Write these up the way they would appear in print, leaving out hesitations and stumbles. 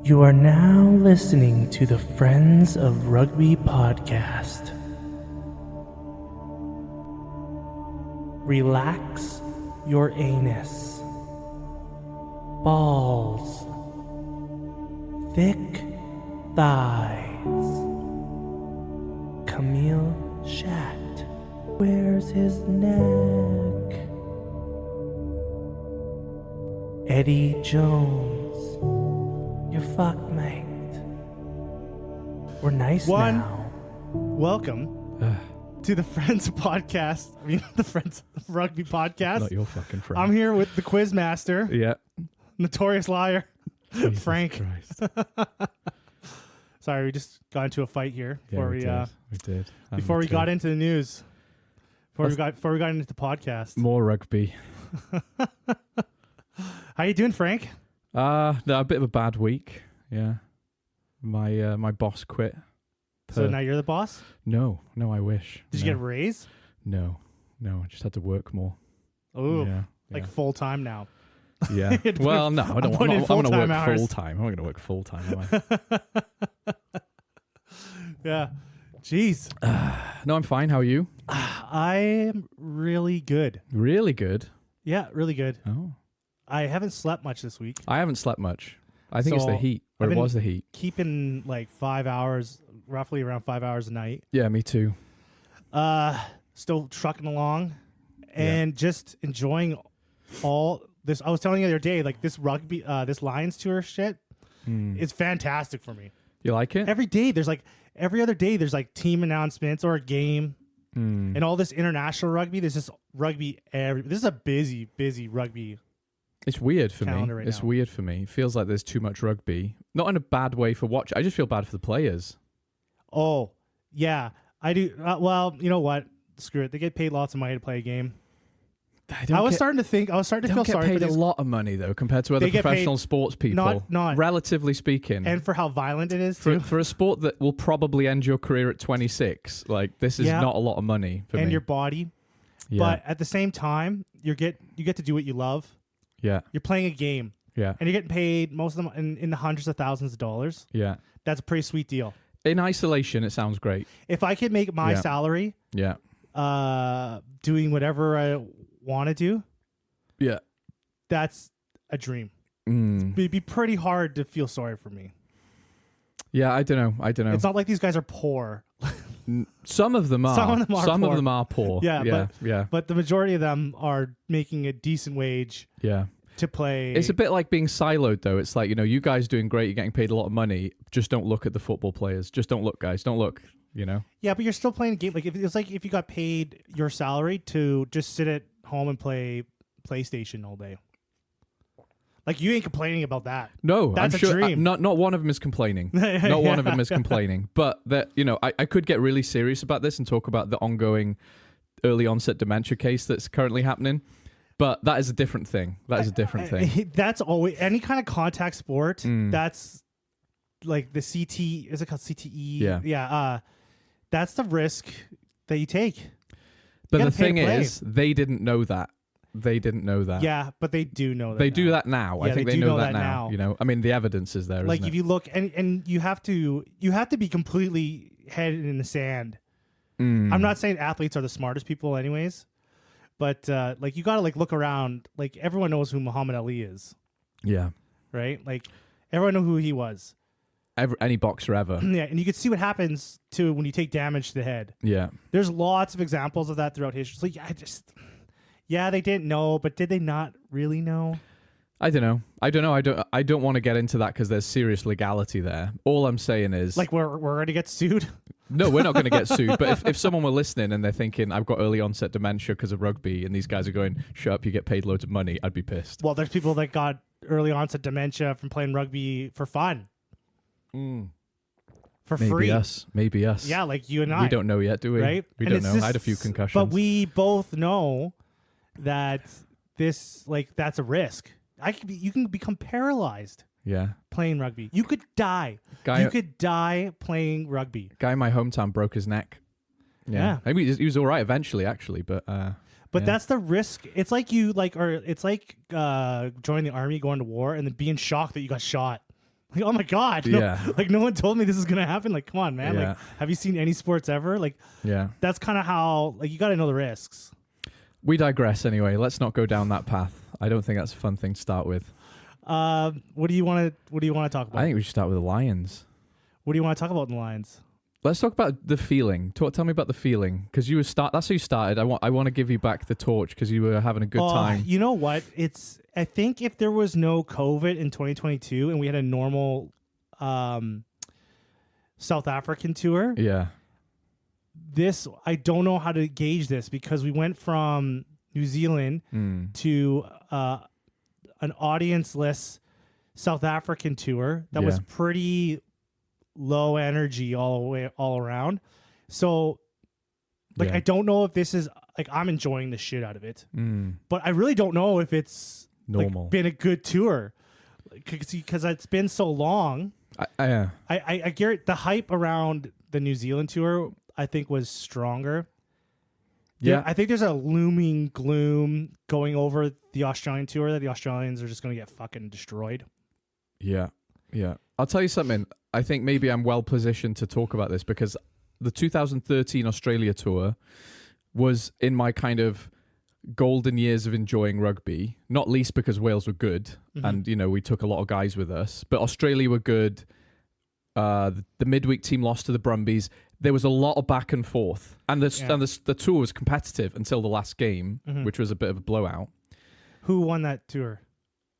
You are now listening to the Friends of Rugby podcast. Relax your anus. Balls. Thick thighs. Camille Shat. Where's his neck? Eddie Jones. You're fucked, mate. We're nice now. Welcome to the Friends podcast. I mean, the Friends of Rugby podcast. Not your fucking friend. I'm here with the quiz master, Yeah. notorious liar, Jesus Frank. Christ. Sorry, we just got into a fight here Yeah, before we did. before we got into the news. Before we got into the podcast. More rugby. How you doing, Frank? No, a bit of a bad week. Yeah. My boss quit. So now you're the boss? No, I wish. Did you get a raise? No, I just had to work more. Oh, Yeah. like full time now. Yeah. Well, no, I don't want to work full-time hours. full time. I'm not going to work full time, am I? Yeah. Jeez. No, I'm fine. How are you? I'm really good. Really good. Yeah, really good. Oh. I haven't slept much this week. I haven't slept much. I think it's the So, heat. Or I've it been- was the heat. Keeping like 5 hours, roughly around 5 hours a night. Yeah, me too. Still trucking along and just enjoying all this. I was telling you the other day, like this rugby, this Lions tour shit is fantastic for me. You like it? Every day there's like, every other day there's like team announcements or a game and all this international rugby. There's just rugby. This is a busy rugby. It's weird for me. Calendar right It's now. weird for me. It feels like there's too much rugby. Not in a bad way for watch. I just feel bad for the players. Oh, yeah, I do. Well, you know what? Screw it. They get paid lots of money to play a game. I was starting to feel They sorry get for paid a these. lot of money though compared to other They get professional paid- sports people. not- relatively speaking. And for how violent it is, too. for a sport that will probably end your career at 26, like this is Yeah. not a lot of money for and me. your body. Yeah. But at the same time, you get to do what you love. yeah, You're playing a game, yeah, and you're getting paid most of them in the hundreds of thousands of dollars. yeah. That's a pretty sweet deal. In isolation, it sounds great. If I could make my Yeah. salary, Yeah, doing whatever I want to do, yeah. that's a dream. Mm. It'd be pretty hard to feel sorry for me. Yeah, I don't know. It's not like these guys are poor. Some of them are. Some of them are Some poor. of them are poor. Yeah, yeah, But the majority of them are making a decent wage yeah. to play. It's a bit like being siloed, though. It's like, you guys doing great. You're getting paid a lot of money. Just don't look at the football players. Just don't look, guys. Don't look, Yeah, but you're still playing a game. Like it's like if you got paid your salary to just sit at home and play PlayStation all day. Like you ain't complaining about that. No, That's I'm a sure dream. not one of them is complaining. Not one of them is complaining. But that I could get really serious about this and talk about the ongoing early onset dementia case that's currently happening. But that is a different thing. That is a different thing. That's always any kind of contact sport. That's like the CT. Is it called CTE? Yeah. Yeah. That's the risk that you take. But gotta the pay to thing play. is, they didn't know that. They didn't know that. Yeah, but they do know that. They now. do that now. Yeah, I think they they do know know that that now. now. I mean, the evidence is there. Like isn't if it? you look and you have to be completely headed in the sand. I'm not saying athletes are the smartest people anyways, but like you got to like look around. Like everyone knows who Muhammad Ali is, Yeah. right? Like everyone knew who he was. Any boxer ever. Yeah, and you can see what happens to when you take damage to the head. Yeah. There's lots of examples of that throughout history. So yeah, they didn't know, but did they not really know? I don't know. I don't want to get into that because there's serious legality there. All I'm saying is, Like we're going to get sued. no, we're not going to get sued. But if someone were listening and they're thinking, I've got early onset dementia because of rugby, and these guys are going, shut up, you get paid loads of money, I'd be pissed. Well, there's people that got early onset dementia from playing rugby for fun. For free. Maybe us. Yeah, like you and I. We don't know yet, do we? Right? We And don't it's know. just- I had a few concussions. But we both know that that's a risk. You can become paralyzed yeah. playing rugby. You could die. You could die playing rugby. Guy in my hometown broke his neck. Yeah. Maybe he was all right eventually, actually, but But that's the risk. It's like it's like joining the army, going to war, and then being shocked that you got shot. Like, oh my God. No, Yeah. like no one told me this is going to happen. Like, come on, man. Yeah. Like, have you seen any sports ever? Like, Yeah. that's kind of how, like, you got to know the risks. We digress anyway. Let's not go down that path. I don't think that's a fun thing to start with. What do you want to talk about? I think we should start with the Lions. What do you want to talk about in the Lions? Let's talk about the feeling. Tell me about the feeling, because that's how you started. I want to give you back the torch because you were having a good time. You know what? I think if there was no COVID in 2022 and we had a normal South African tour, Yeah. I don't know how to gauge this because we went from New Zealand to an audience-less South African tour that was pretty low energy all around. So, like, I don't know if this is like I'm enjoying the shit out of it, but I really don't know if it's Normal. like, been a good tour because it's been so long. I get the hype around the New Zealand tour. I think was stronger. Yeah. I think there's a looming gloom going over the Australian tour that the Australians are just going to get fucking destroyed. Yeah. Yeah. I'll tell you something. I think maybe I'm well positioned to talk about this because the 2013 Australia tour was in my kind of golden years of enjoying rugby, not least because Wales were good and, we took a lot of guys with us, but Australia were good. The midweek team lost to the Brumbies. There was a lot of back and forth, and the tour was competitive until the last game, which was a bit of a blowout. Who won that tour?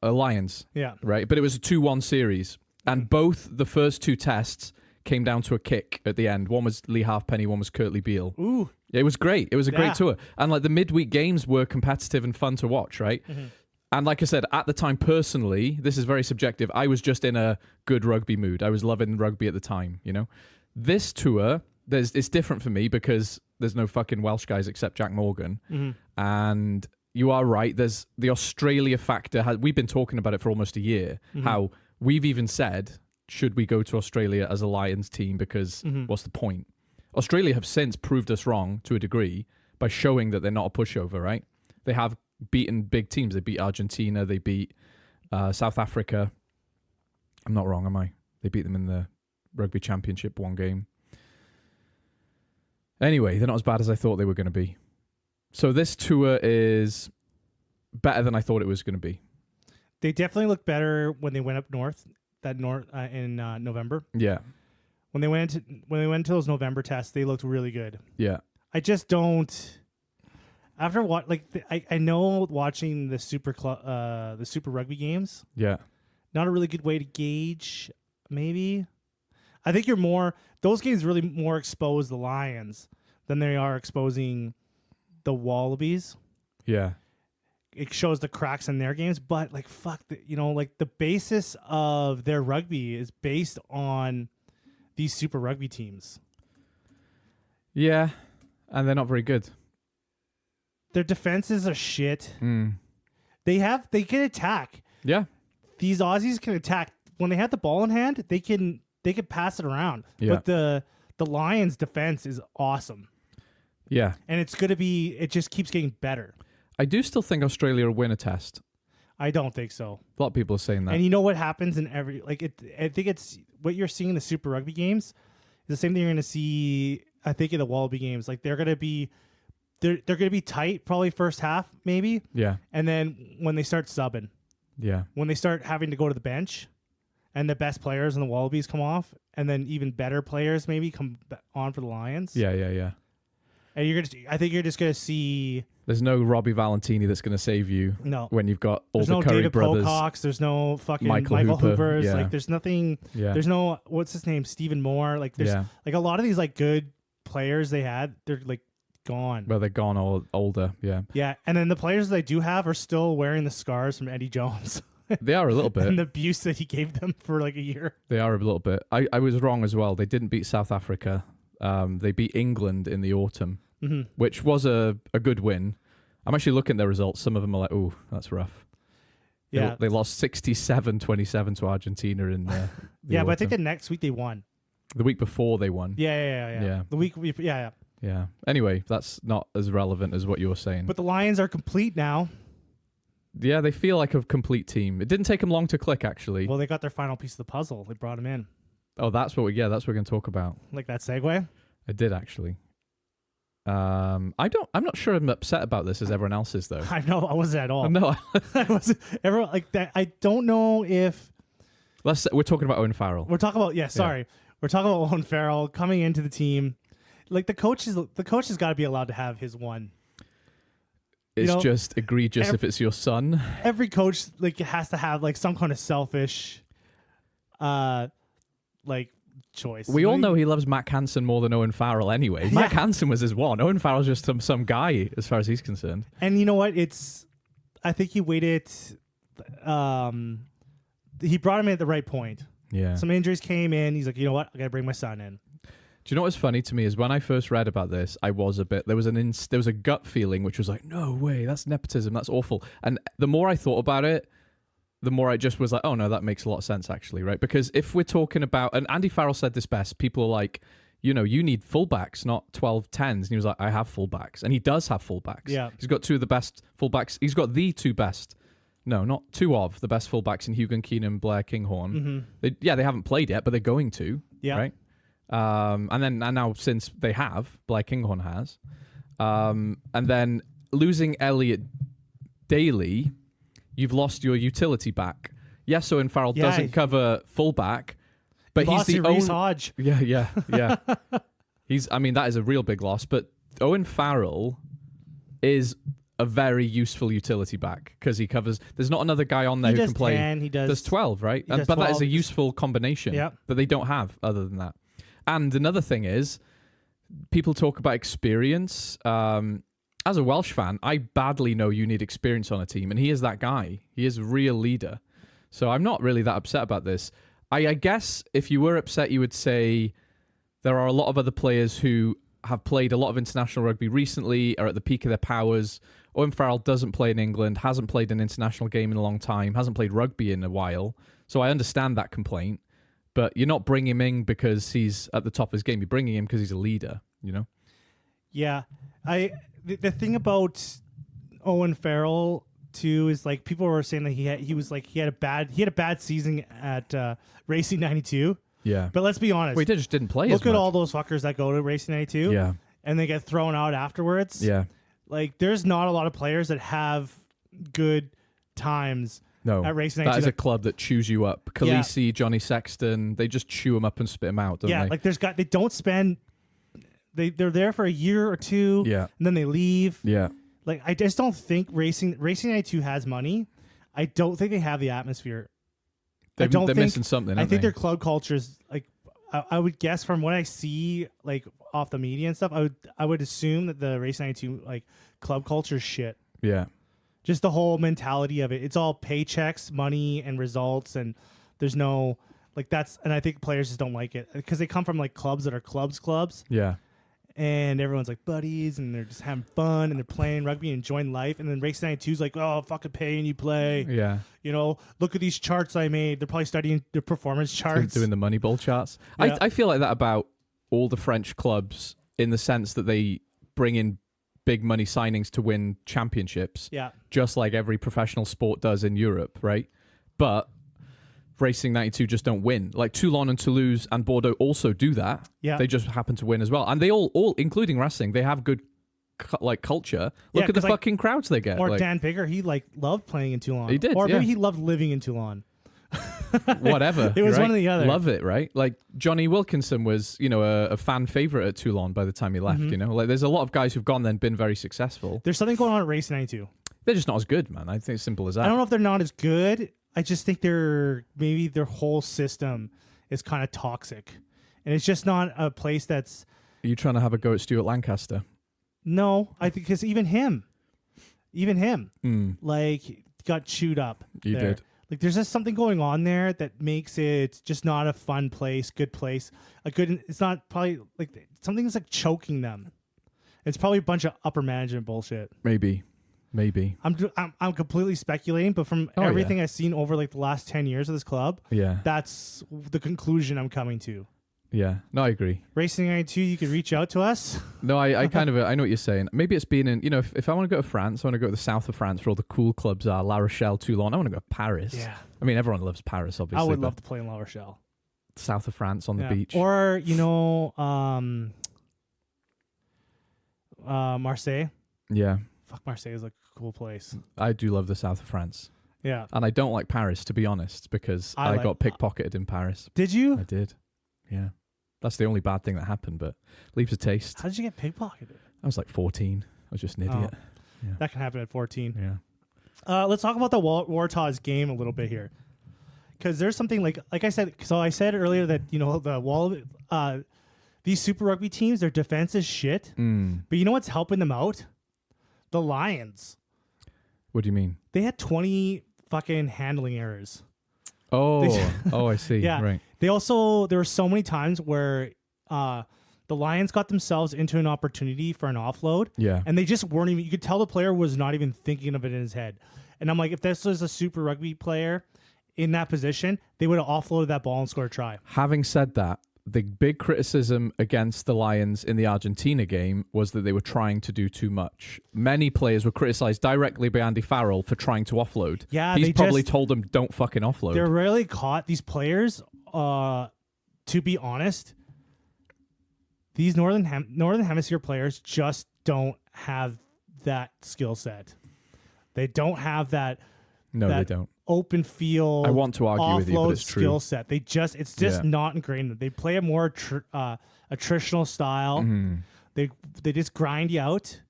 Lions. Yeah. Right, but it was a 2-1 series, and both the first two tests came down to a kick at the end. One was Lee Halfpenny, one was Kurtley Beale. Ooh. It was great. It was a great tour, and like the midweek games were competitive and fun to watch, right? And like I said, at the time, personally, this is very subjective. I was just in a good rugby mood. I was loving rugby at the time, This tour, it's different for me because there's no fucking Welsh guys except Jack Morgan. And you are right. There's the Australia factor. We've been talking about it for almost a year. How we've even said, should we go to Australia as a Lions team? Because what's the point? Australia have since proved us wrong to a degree by showing that they're not a pushover, right? They have beaten big teams. They beat Argentina. They beat South Africa. I'm not wrong, am I? They beat them in the Rugby Championship one game. Anyway, they're not as bad as I thought they were going to be. So this tour is better than I thought it was going to be. They definitely look better when they went up north. In November. Yeah. When they went into those November tests, they looked really good. Yeah. I just don't. After what, I know watching the Super Rugby games. Yeah. Not a really good way to gauge. Maybe. I think those games really more expose the Lions than they are exposing the Wallabies. Yeah. It shows the cracks in their games, but the basis of their rugby is based on these Super Rugby teams. Yeah. And they're not very good. Their defenses are shit. They can attack. Yeah. These Aussies can attack. When they have the ball in hand, they can pass it around. Yeah. But the Lions defense is awesome. Yeah. And it just keeps getting better. I do still think Australia will win a test. I don't think so. A lot of people are saying that. And you know what happens in every I think it's what you're seeing in the Super Rugby games is the same thing you're going to see. I think in the Wallaby games, like they're going to be tight probably first half maybe. Yeah. And then when they start subbing, when they start having to go to the bench, and the best players in the Wallabies come off, and then even better players maybe come on for the Lions. Yeah. And I think you're just going to see. There's no Robbie Valentini that's going to save you. No. When you've got all there's the no Curry David brothers. Pocox. There's no fucking Michael Hoopers. Yeah. Like there's nothing. Yeah. There's no what's his name, Stephen Moore. Like there's like a lot of these like good players they had. They're like gone. Well, they're gone all older. Yeah. Yeah, and then the players they do have are still wearing the scars from Eddie Jones. They are a little bit. And the abuse that he gave them for like a year. They are a little bit. I was wrong as well. They didn't beat South Africa. They beat England in the autumn, which was a good win. I'm actually looking at their results. Some of them are like, ooh, that's rough. Yeah. They lost 67-27 to Argentina in the yeah, autumn. but I think the next week they won. The week before they won. Yeah. The week, yeah. Yeah. Anyway, that's not as relevant as what you were saying. But the Lions are complete now. Yeah, they feel like a complete team. It didn't take them long to click, actually. Well, they got their final piece of the puzzle. They brought him in. Oh, that's what we're going to talk about. Like that segue? I did, actually. I'm not sure I'm upset about this as everyone else is, though. I know, I wasn't at all. No. I wasn't everyone like that. I don't know if We're talking about Owen Farrell. we're talking about. Yeah, sorry, we're talking about Owen Farrell coming into the team. Like the coach has got to be allowed to have his one. It's just egregious if it's your son. Every coach like has to have like some kind of selfish, like choice. We all know he loves Matt Hansen more than Owen Farrell anyway. Matt Hansen was his one. Owen Farrell's just some guy as far as he's concerned. And you know what? I think he waited. He brought him in at the right point. Yeah. Some injuries came in. He's like, you know what? I got to bring my son in. Do you know what's funny to me is when I first read about this, I was a bit, there was a gut feeling which was like, no way, that's nepotism, that's awful. And the more I thought about it, the more I just was like, oh no, that makes a lot of sense actually, right? Because if we're talking about, and Andy Farrell said this best, people are like, you need fullbacks, not 12 10s. And he was like, I have fullbacks. And he does have fullbacks. Yeah. He's got two of the best fullbacks. He's got the two best. No, not two of the best fullbacks in Hugo Keenan, Blair Kinghorn. Mm-hmm. They haven't played yet, but they're going to. Yeah. Right? And now since they have, Blair Kinghorn has. And then losing Elliot Daly, you've lost your utility back. Yes, Owen Farrell doesn't cover fullback, but he's the only. Hodge. Yeah. That is a real big loss. But Owen Farrell is a very useful utility back because he covers. There's not another guy on there who can play. 10, he does 12, right? But 12. that is a useful combination that they don't have other than that. And another thing is, people talk about experience. As a Welsh fan, I badly know you need experience on a team, and he is that guy. He is a real leader. So I'm not really that upset about this. I guess if you were upset, you would say there are a lot of other players who have played a lot of international rugby recently, are at the peak of their powers. Owen Farrell doesn't play in England, hasn't played an international game in a long time, hasn't played rugby in a while. So I understand that complaint. But you're not bringing him in because he's at the top of his game. You're bringing him because he's a leader, Yeah. The thing about Owen Farrell too is like people were saying that he had a bad season at Racing 92. Yeah. But let's be honest. Well, he just didn't play. Look at all those fuckers that go to Racing 92. Yeah. And they get thrown out afterwards. Yeah. Like there's not a lot of players that have good times. No, at Racing that 92. is a club that chews you up. Khaleesi, Johnny Sexton, they just chew him up and spit him out, don't they? Like they don't spend. They're there for a year or two. Yeah. And then they leave. Yeah. Like I just don't think Racing 92 has money. I don't think they have the atmosphere. They're missing something. I think their club culture is like. I would guess from what I see like off the media and stuff. I would assume that the Racing 92 like club culture is shit. Yeah. Just the whole mentality of it. It's all paychecks, money, and results, and there's no like that's. And I think players just don't like it because they come from like clubs that are clubs. Yeah. And everyone's like buddies, and they're just having fun, and they're playing rugby and enjoying life. And then Race 92's like, oh, fucking pay and you play. Yeah. Look at these charts I made. They're probably studying the performance charts. Doing the Moneyball charts. Yeah. I feel like that about all the French clubs in the sense that they bring in big money signings to win championships. Yeah. Just like every professional sport does in Europe, right? But Racing 92 just don't win. Like Toulon and Toulouse and Bordeaux also do that. Yeah. They just happen to win as well. And they all including Racing, they have good culture. Look at the fucking crowds they get. Or Dan Bigger, he loved playing in Toulon. He did, or maybe he loved living in Toulon. Whatever. It was right? one or the other. Love it, right? Like Johnny Wilkinson was, a fan favorite at Toulon by the time he left, Like there's a lot of guys who've gone then been very successful. There's something going on at Race 92. They're just not as good, man. I think it's simple as that. I don't know if they're not as good. I just think maybe their whole system is kind of toxic. And it's just not a place that's... Are you trying to have a go at Stuart Lancaster? No, I think because even him, like got chewed up. You there. did. Like there's just something going on there that makes it just not a fun place, good place. It's not probably like something's like choking them. It's probably a bunch of upper management bullshit. Maybe. I'm completely speculating, but from everything I've seen over like the last 10 years of this club, that's the conclusion I'm coming to. Yeah. No, I agree. Racing 92, you could reach out to us. No, I kind of I know what you're saying. Maybe it's been in, if I want to go to France, I want to go to the south of France where all the cool clubs are, La Rochelle, Toulon. I want to go to Paris. Yeah. I mean, everyone loves Paris, obviously. I would love to play in La Rochelle. South of France on the beach. Or, Marseille. Yeah. Fuck, Marseille is a cool place. I do love the south of France. Yeah. And I don't like Paris, to be honest, because I got pickpocketed in Paris. Did you? I did. Yeah. That's the only bad thing that happened, but leaves a taste. How did you get pickpocketed? I was like 14. I was just an idiot. Yeah. That can happen at 14. Yeah. Let's talk about the Warthog's game a little bit here. Because there's something like I said, so I said earlier that, these Super Rugby teams, their defense is shit. But you know what's helping them out? The Lions. What do you mean? They had 20 fucking handling errors. Oh, I see. Yeah. Right. There were so many times where the Lions got themselves into an opportunity for an offload. Yeah. And they just weren't even, you could tell the player was not even thinking of it in his head. And I'm like, if this was a Super Rugby player in that position, they would have offloaded that ball and scored a try. Having said that, the big criticism against the Lions in the Argentina game was that they were trying to do too much. Many players were criticized directly by Andy Farrell for trying to offload. Yeah, he's probably told them, don't fucking offload. They're rarely caught. These players, to be honest, these Northern Hemisphere players just don't have that skill set. They don't have that. No, they don't. Open field. I want to argue with you, but it's true. Skill set. It's just not ingrained. They play a more attritional style. Mm-hmm. They just grind you out,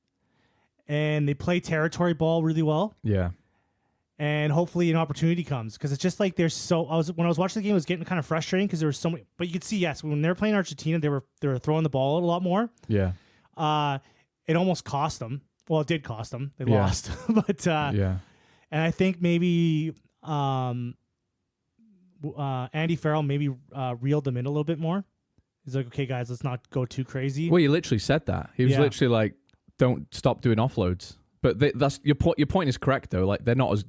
and they play territory ball really well. Yeah. And hopefully an opportunity comes, because it's just like when I was watching the game, it was getting kind of frustrating because there was so many. But you could see, yes, when they were playing Argentina, they were throwing the ball a lot more. Yeah. It almost cost them. Well, it did cost them. They lost, but yeah. And I think maybe Andy Farrell maybe reeled them in a little bit more. He's like, okay, guys, let's not go too crazy. Well, he literally said that. He was literally like, don't stop doing offloads. But that's your point. Your point is correct, though. Like, they're not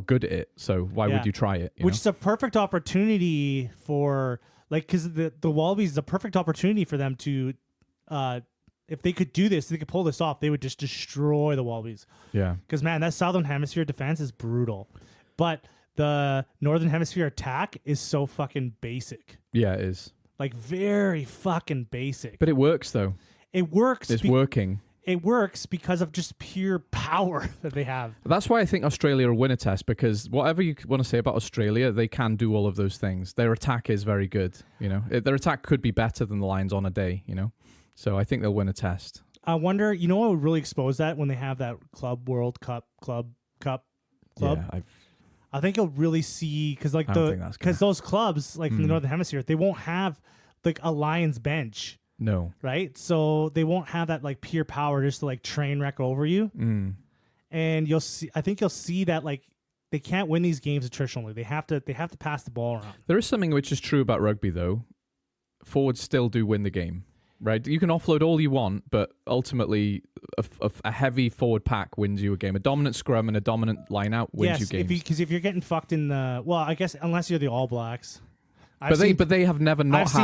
good at it. So why would you try it? Which is a perfect opportunity for, because the Wallabies is a perfect opportunity for them to, if they could do this, they could pull this off, they would just destroy the Wallabies. Yeah. Because, man, that Southern Hemisphere defense is brutal. But the Northern Hemisphere attack is so fucking basic. Yeah, it is. Like, very fucking basic. But it works, though. It works. It's working. It works because of just pure power that they have. That's why I think Australia will win a test, because whatever you want to say about Australia, they can do all of those things. Their attack is very good. Their attack could be better than the Lions on a day, So I think they'll win a test. I wonder, what would really expose that when they have that Club World Cup Club? Yeah, I think you'll really see, because those clubs from the Northern Hemisphere, they won't have a Lions bench. No. Right? So they won't have that pure power just to train wreck over you. And I think you'll see that they can't win these games attritionally. They have to pass the ball around. There is something which is true about rugby, though. Forwards still do win the game. Right, you can offload all you want, but ultimately, a heavy forward pack wins you a game. A dominant scrum and a dominant line out wins you games. Because if you're getting fucked in I guess unless you're the All Blacks, but they have never not I've had.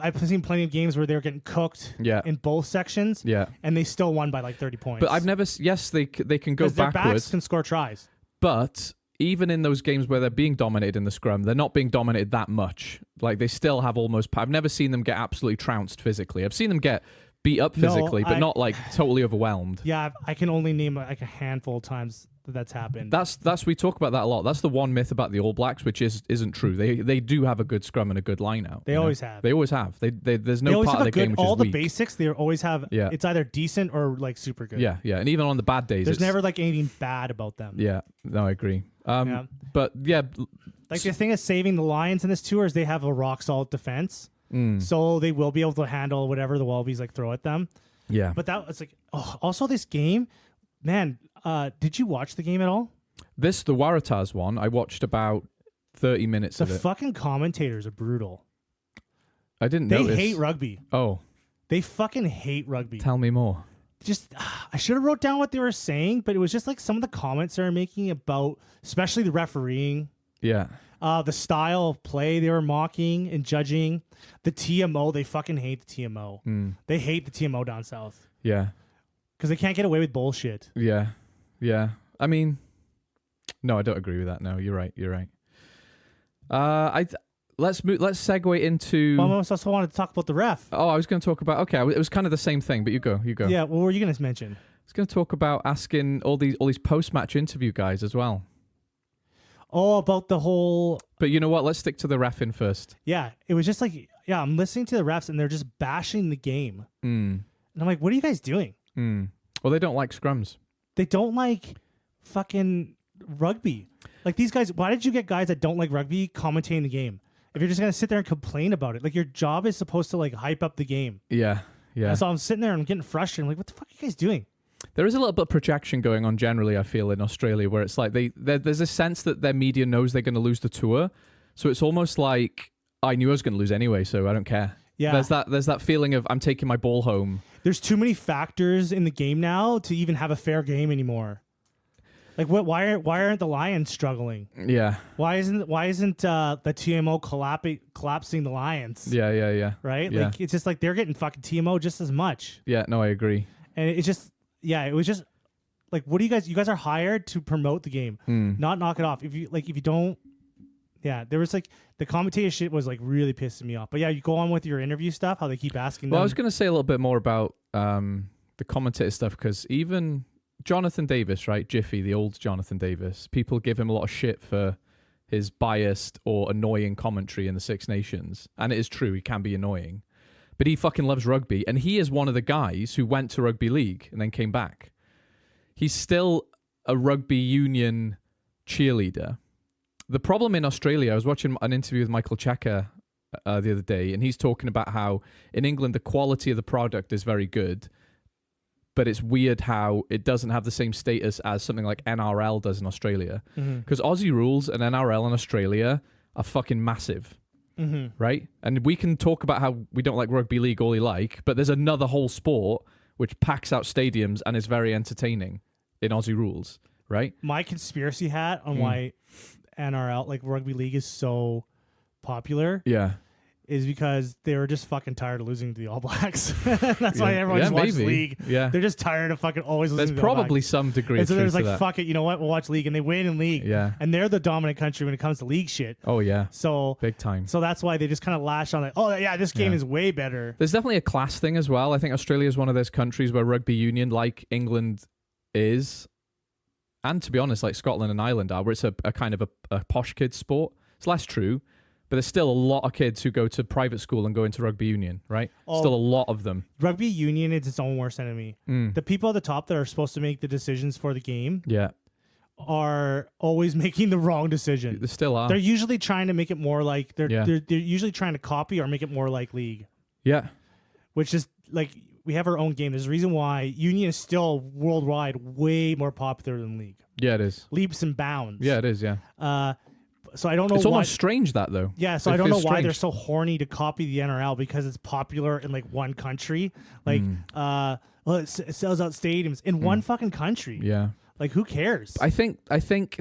I've seen plenty of games where they're getting cooked. In both sections. Yeah, and they still won by 30 points. But I've never. Yes, they can go backwards. Their backs can score tries, but even in those games where they're being dominated in the scrum, they're not being dominated that much. They still have almost... I've never seen them get absolutely trounced physically. I've seen them get beat up physically, but not totally overwhelmed. Yeah, I can only name a handful of times that's happened. That's we talk about that a lot. That's the one myth about the All Blacks, which isn't true. They do have a good scrum and a good line out. They always have. They always have. There's no part of the game which is all the weak. basics. They always have. Yeah. It's either decent or super good. Yeah, yeah, and even on the bad days, there's never anything bad about them. Yeah, no, I agree. But yeah, the thing is saving the Lions in this tour is they have a rock solid defense, so they will be able to handle whatever the Wallabies throw at them. Yeah, but it's also this game, man. Did you watch the game at all? The Waratahs one, I watched about 30 minutes of it. The fucking commentators are brutal. I didn't know. They hate rugby. Oh. They fucking hate rugby. Tell me more. I should have wrote down what they were saying, but it was just some of the comments they were making about, especially the refereeing. Yeah. The style of play they were mocking and judging. The TMO, they fucking hate the TMO. They hate the TMO down south. Yeah. Because they can't get away with bullshit. Yeah. Yeah. I mean, no, I don't agree with that. No, you're right. You're right. Let's segue into. Well, I also wanted to talk about the ref. Oh, I was going to talk about. Okay, it was kind of the same thing, but you go. Yeah, what were you going to mention? I was going to talk about asking all these post-match interview guys as well. Oh, about the whole. But you know what? Let's stick to the reffing first. Yeah, it was just like, I'm listening to the refs and they're just bashing the game, and I'm like, what are you guys doing? Well, they don't like scrums. They don't like fucking rugby. Like these guys. Why did you get guys that don't like rugby commentating the game? If you're just gonna sit there and complain about it, like your job is supposed to like hype up the game. Yeah, yeah. And so I'm sitting there and I'm getting frustrated. I'm like, what the fuck are you guys doing? There is a little bit of projection going on generally, I feel, in Australia, where it's like there's a sense that their media knows they're going to lose the tour, so it's almost like I knew I was going to lose anyway, so I don't care. Yeah. There's that feeling of I'm taking my ball home. There's too many factors in the game now to even have a fair game anymore. Like what? Why aren't the Lions struggling? Yeah. Why isn't the TMO collapsing the Lions? Yeah. Right? Yeah. Like it's just like they're getting fucking TMO just as much. Yeah. No, I agree. And it was just like, what do you guys are hired to promote the game, not knock it off. If you don't, there was like the commentator shit was like really pissing me off. But yeah, you go on with your interview stuff, how they keep asking. Well, I was going to say a little bit more about the commentator stuff because even Jonathan Davis, right? Jiffy, the old Jonathan Davis. People give him a lot of shit for his biased or annoying commentary in the Six Nations. And it is true, he can be annoying. But he fucking loves rugby. And he is one of the guys who went to rugby league and then came back. He's still a rugby union cheerleader. The problem in Australia, I was watching an interview with Michael Checker the other day, and he's talking about how in England the quality of the product is very good. But it's weird how it doesn't have the same status as something like NRL does in Australia. Because Aussie rules and NRL in Australia are fucking massive. Right? And we can talk about how we don't like rugby league all we like, but there's another whole sport which packs out stadiums and is very entertaining in Aussie rules. Right? My conspiracy hat on why NRL, like rugby league, is so popular. Yeah. Is because they were just fucking tired of losing to the All Blacks. That's why everyone just watches league. Yeah. They're just tired of fucking always losing to the All Blacks. There's probably some degree of truth to that. And so there's like, that. fuck it, you know what? We'll watch league. And they win in league. Yeah. And they're the dominant country when it comes to league shit. Oh, yeah. So big time. So that's why they just kind of lash on like, oh, yeah, this game is way better. There's definitely a class thing as well. I think Australia is one of those countries where rugby union, like England is, and to be honest, like Scotland and Ireland are, where it's a kind of a posh kid sport. It's less true. But there's still a lot of kids who go to private school and go into rugby union, right? Still a lot of them. Rugby union is its own worst enemy. The people at the top that are supposed to make the decisions for the game are always making the wrong decision. They still are. They're usually trying to make it more like they're usually trying to copy or make it more like league. Yeah. Which is like we have our own game. There's a reason why union is still worldwide way more popular than league. Yeah, it is. Leaps and bounds. Yeah, it is, yeah. So I don't know. It's almost strange that though. Yeah, so I don't know why they're so horny to copy the NRL because it's popular in like one country. Like, it sells out stadiums in one fucking country. Yeah. Like, who cares? I think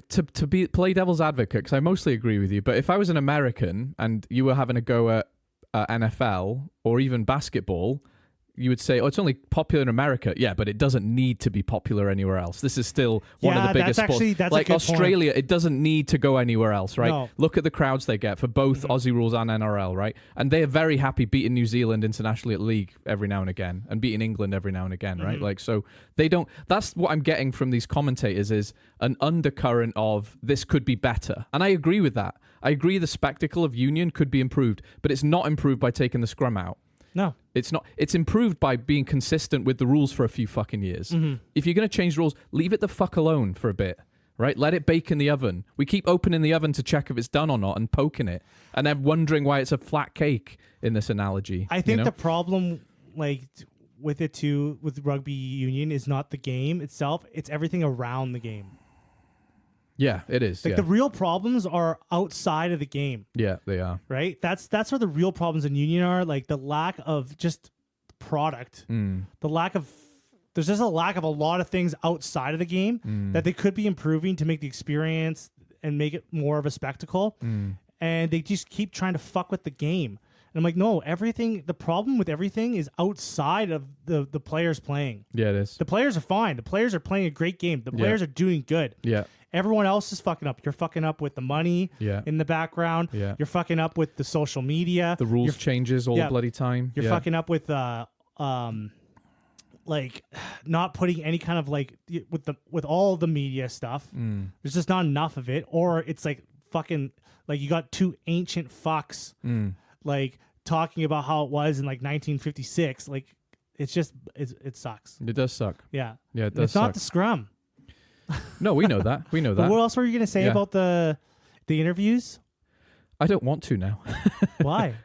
to play devil's advocate, because I mostly agree with you. But if I was an American and you were having a go at NFL or even basketball, you would say, oh, it's only popular in America. Yeah, but it doesn't need to be popular anywhere else. This is still one of the biggest sports. That's like a good Australia, point. It doesn't need to go anywhere else, right? No. Look at the crowds they get for both Aussie rules and NRL, right? And they are very happy beating New Zealand internationally at league every now and again and beating England every now and again, right? Like, so they don't... That's what I'm getting from these commentators is an undercurrent of this could be better. And I agree with that. I agree the spectacle of union could be improved, but it's not improved by taking the scrum out. No. It's not. It's improved by being consistent with the rules for a few fucking years. If you're going to change rules, leave it the fuck alone for a bit, right? Let it bake in the oven. We keep opening the oven to check if it's done or not and poking it and then wondering why it's a flat cake in this analogy. I think the problem, like, with it too, with rugby union is not the game itself. It's everything around the game. Yeah, it is. Like the real problems are outside of the game. Yeah, they are. Right? That's where the real problems in union are. Like the lack of just product. The lack of... There's just a lack of a lot of things outside of the game that they could be improving to make the experience and make it more of a spectacle. And they just keep trying to fuck with the game. And I'm like, no, the problem with everything is outside of the players playing. Yeah, it is. The players are fine. The players are playing a great game. The players are doing good. Yeah. Everyone else is fucking up. You're fucking up with the money in the background. Yeah. You're fucking up with the social media. The rules changes all the bloody time. You're fucking up with like not putting any kind of like with all the media stuff. There's just not enough of it, or it's like fucking like you got two ancient fucks like talking about how it was in like 1956. Like it's just it sucks. It does suck. Yeah. Yeah, it does. It's not the scrum. No, we know that. We know But that. what else were you gonna say about the interviews? I don't want to now. Why?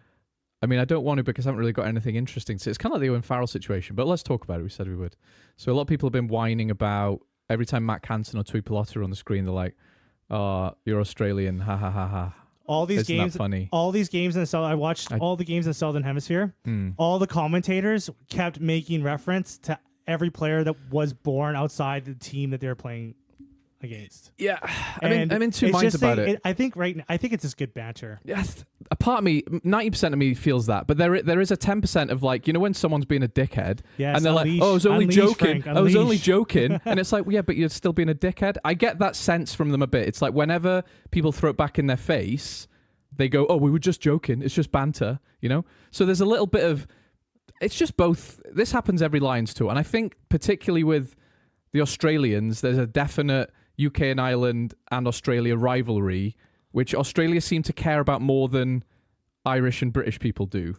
I mean, I don't want to because I haven't really got anything interesting to say. It's kind of like the Owen Farrell situation, but let's talk about it. We said we would. So a lot of people have been whining about every time Matt Canton or Tui Pilotta are on the screen, they're like, "Oh, you're Australian, ha ha ha ha." All these Isn't games, that funny? all these games in the South. I watched all the games in the Southern Hemisphere. All the commentators kept making reference to every player that was born outside the team that they were playing against. Yeah, I'm in two minds about it. I think it's just good banter. Yes, a part of me, 90% of me feels that, but there is a 10% of like, you know, when someone's being a dickhead, and they're like, "Oh, I was only joking. Frank, I was only joking," and it's like, well, yeah, but you're still being a dickhead. I get that sense from them a bit. It's like whenever people throw it back in their face, they go, "Oh, we were just joking. It's just banter," you know. So there's a little bit of, it's just both. This happens every Lions tour, and I think particularly with the Australians, there's a definite UK and Ireland and Australia rivalry, which Australia seem to care about more than Irish and British people do.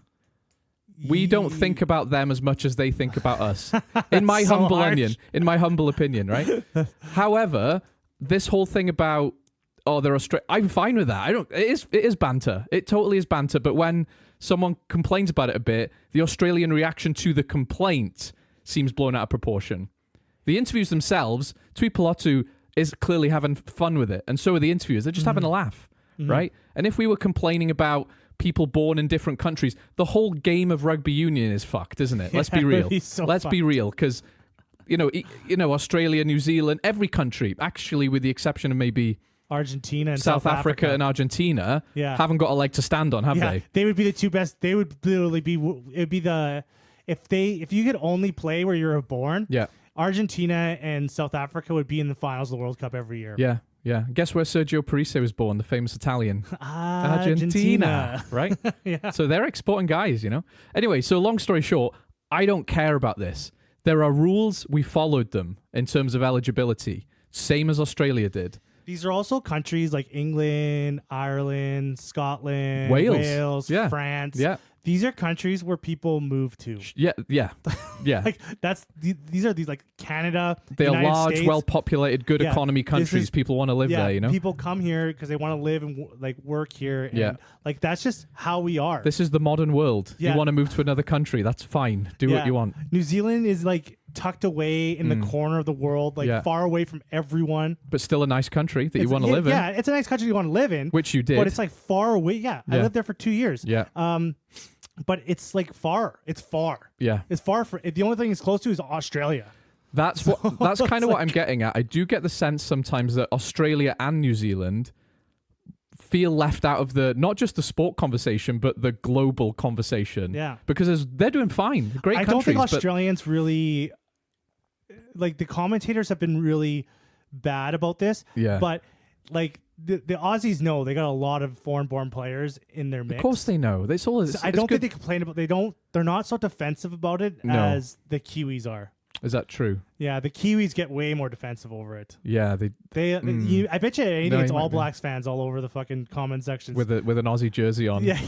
We don't think about them as much as they think about us. In my humble opinion, right? However, this whole thing about they're Australian, I'm fine with that. It is banter. It totally is banter. But when someone complains about it a bit, the Australian reaction to the complaint seems blown out of proportion. The interviews themselves, Tui Pilotta is clearly having fun with it, and so are the interviewers. They're just having a laugh, right? And if we were complaining about people born in different countries, the whole game of rugby union is fucked, isn't it? Let's be real. Let's be real, because you know, Australia, New Zealand, every country, actually, with the exception of maybe Argentina and South Africa and Argentina, haven't got a leg to stand on, have they? They would be the two best. They would literally be. It'd be the if you could only play where you were born. Yeah. Argentina and South Africa would be in the finals of the World Cup every year. Yeah, yeah. Guess where Sergio Parise was born, the famous Italian? Argentina. Right? Yeah. So they're exporting guys, you know? Anyway, so long story short, I don't care about this. There are rules. We followed them in terms of eligibility, same as Australia did. These are also countries like England, Ireland, Scotland, Wales, France. Yeah. These are countries where people move to. Yeah. Like these are like Canada. They're United large, States. well-populated, good economy countries. People want to live there, you know. People come here because they want to live and like work here. And, like that's just how we are. This is the modern world. You want to move to another country? That's fine. Do what you want. New Zealand is like tucked away in the corner of the world, like far away from everyone. But still a nice country that you want to live in. Yeah, it's a nice country you want to live in. Which you did. But it's like far away. Yeah, I lived there for 2 years. Yeah. But it's like far. It's far. Yeah. It's far. The only thing it's close to is Australia. That's kind of what I'm getting at. I do get the sense sometimes that Australia and New Zealand feel left out of not just the sport conversation, but the global conversation. Yeah. Because they're doing fine. Great countries. I don't think Australians really, like the commentators have been really bad about this. Yeah. But like the Aussies know they got a lot of foreign-born players in their mix. Of course they know. I don't think they complain about. They're not so defensive about it as the Kiwis are. Is that true? Yeah, the Kiwis get way more defensive over it. Yeah, I bet you anything. It's All Blacks fans all over the fucking comment sections with an Aussie jersey on. Yeah,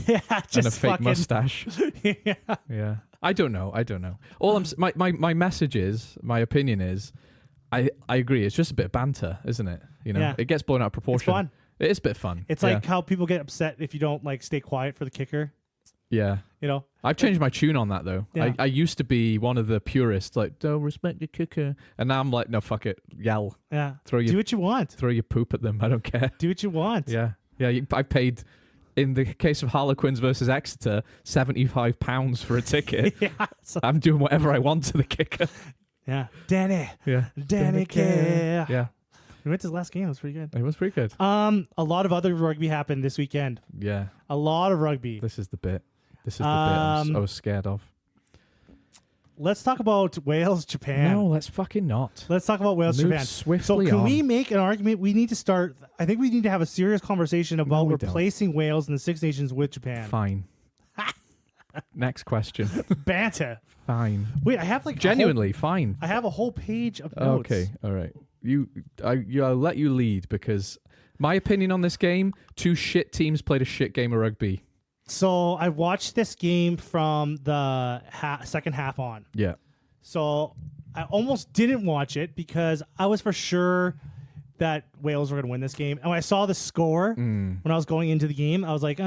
just and a fake mustache. Yeah. I don't know. All my message is, my opinion is, I agree. It's just a bit of banter, isn't it? You know, it gets blown out of proportion. It's fun. It is a bit fun. It's like how people get upset if you don't like stay quiet for the kicker. Yeah. You know, I've changed my tune on that though. Yeah. I used to be one of the purists, like, don't respect the kicker, and now I'm like, no, fuck it, yell. Yeah. Do what you want. Throw your poop at them. I don't care. Do what you want. Yeah. I paid, in the case of Harlequins versus Exeter, £75 for a ticket. I'm doing whatever I want to the kicker. Yeah. Danny. Yeah. Danny care. Yeah. We went to the last game. It was pretty good. It was pretty good. A lot of other rugby happened this weekend. Yeah. A lot of rugby. This is the bit. This is the bit I'm so scared of. Let's talk about Wales, Japan. No, let's fucking not. Let's talk about Wales, Move Japan. swiftly So can on. we make an argument? We need to start. I think we need to have a serious conversation about we don't. replacing Wales and the Six Nations with Japan. Fine. Next question. Banter. Fine. Wait, I have like Genuinely, fine. I have a whole page of notes. Okay, all right. I'll let you lead because my opinion on this game: 2 shit teams played a shit game of rugby. So I watched this game from the second half on. Yeah. So I almost didn't watch it because I was for sure that Wales were going to win this game. And when I saw the score when I was going into the game, I was like,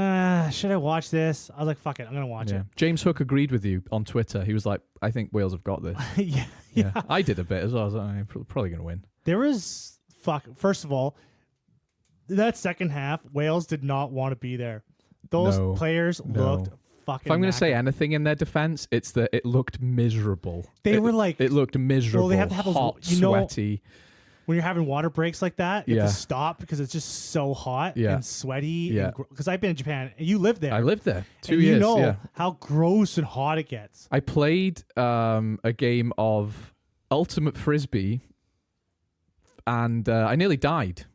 should I watch this? I was like, fuck it, I'm going to watch it. James Hook agreed with you on Twitter. He was like, I think Wales have got this. yeah. I did a bit as well. I was like, I'm probably going to win. There was, first of all, that second half, Wales did not want to be there. Those players looked fucking If I'm going to say knackered. anything in their defense, it's that it looked miserable. They were like... It looked miserable. Well, they have to have those, hot, sweaty. When you're having water breaks like that, you have Yeah. to stop because it's just so hot Yeah. and sweaty. Yeah. Because I've been in Japan and you lived there. I lived there 2 and years. you know yeah. how gross and hot it gets. I played a game of Ultimate Frisbee and I nearly died.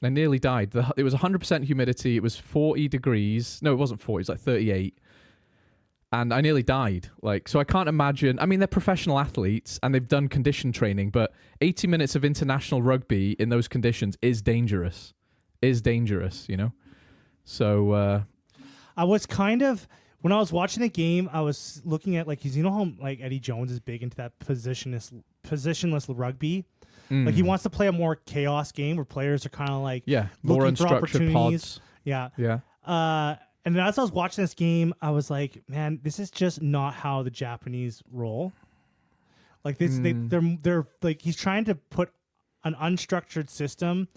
It was 100% humidity. It was 40 degrees. No, it wasn't 40. It was like 38. And I nearly died. So I can't imagine. I mean, they're professional athletes and they've done condition training, but 80 minutes of international rugby in those conditions is dangerous. You know? So I was kind of... When I was watching the game, I was looking at, you know how Eddie Jones is big into that positionless rugby? He wants to play a more chaos game where players are kind of more looking for unstructured opportunities. pods. Yeah. Yeah. And as I was watching this game, I was like, man, this is just not how the Japanese roll. They're he's trying to put an unstructured system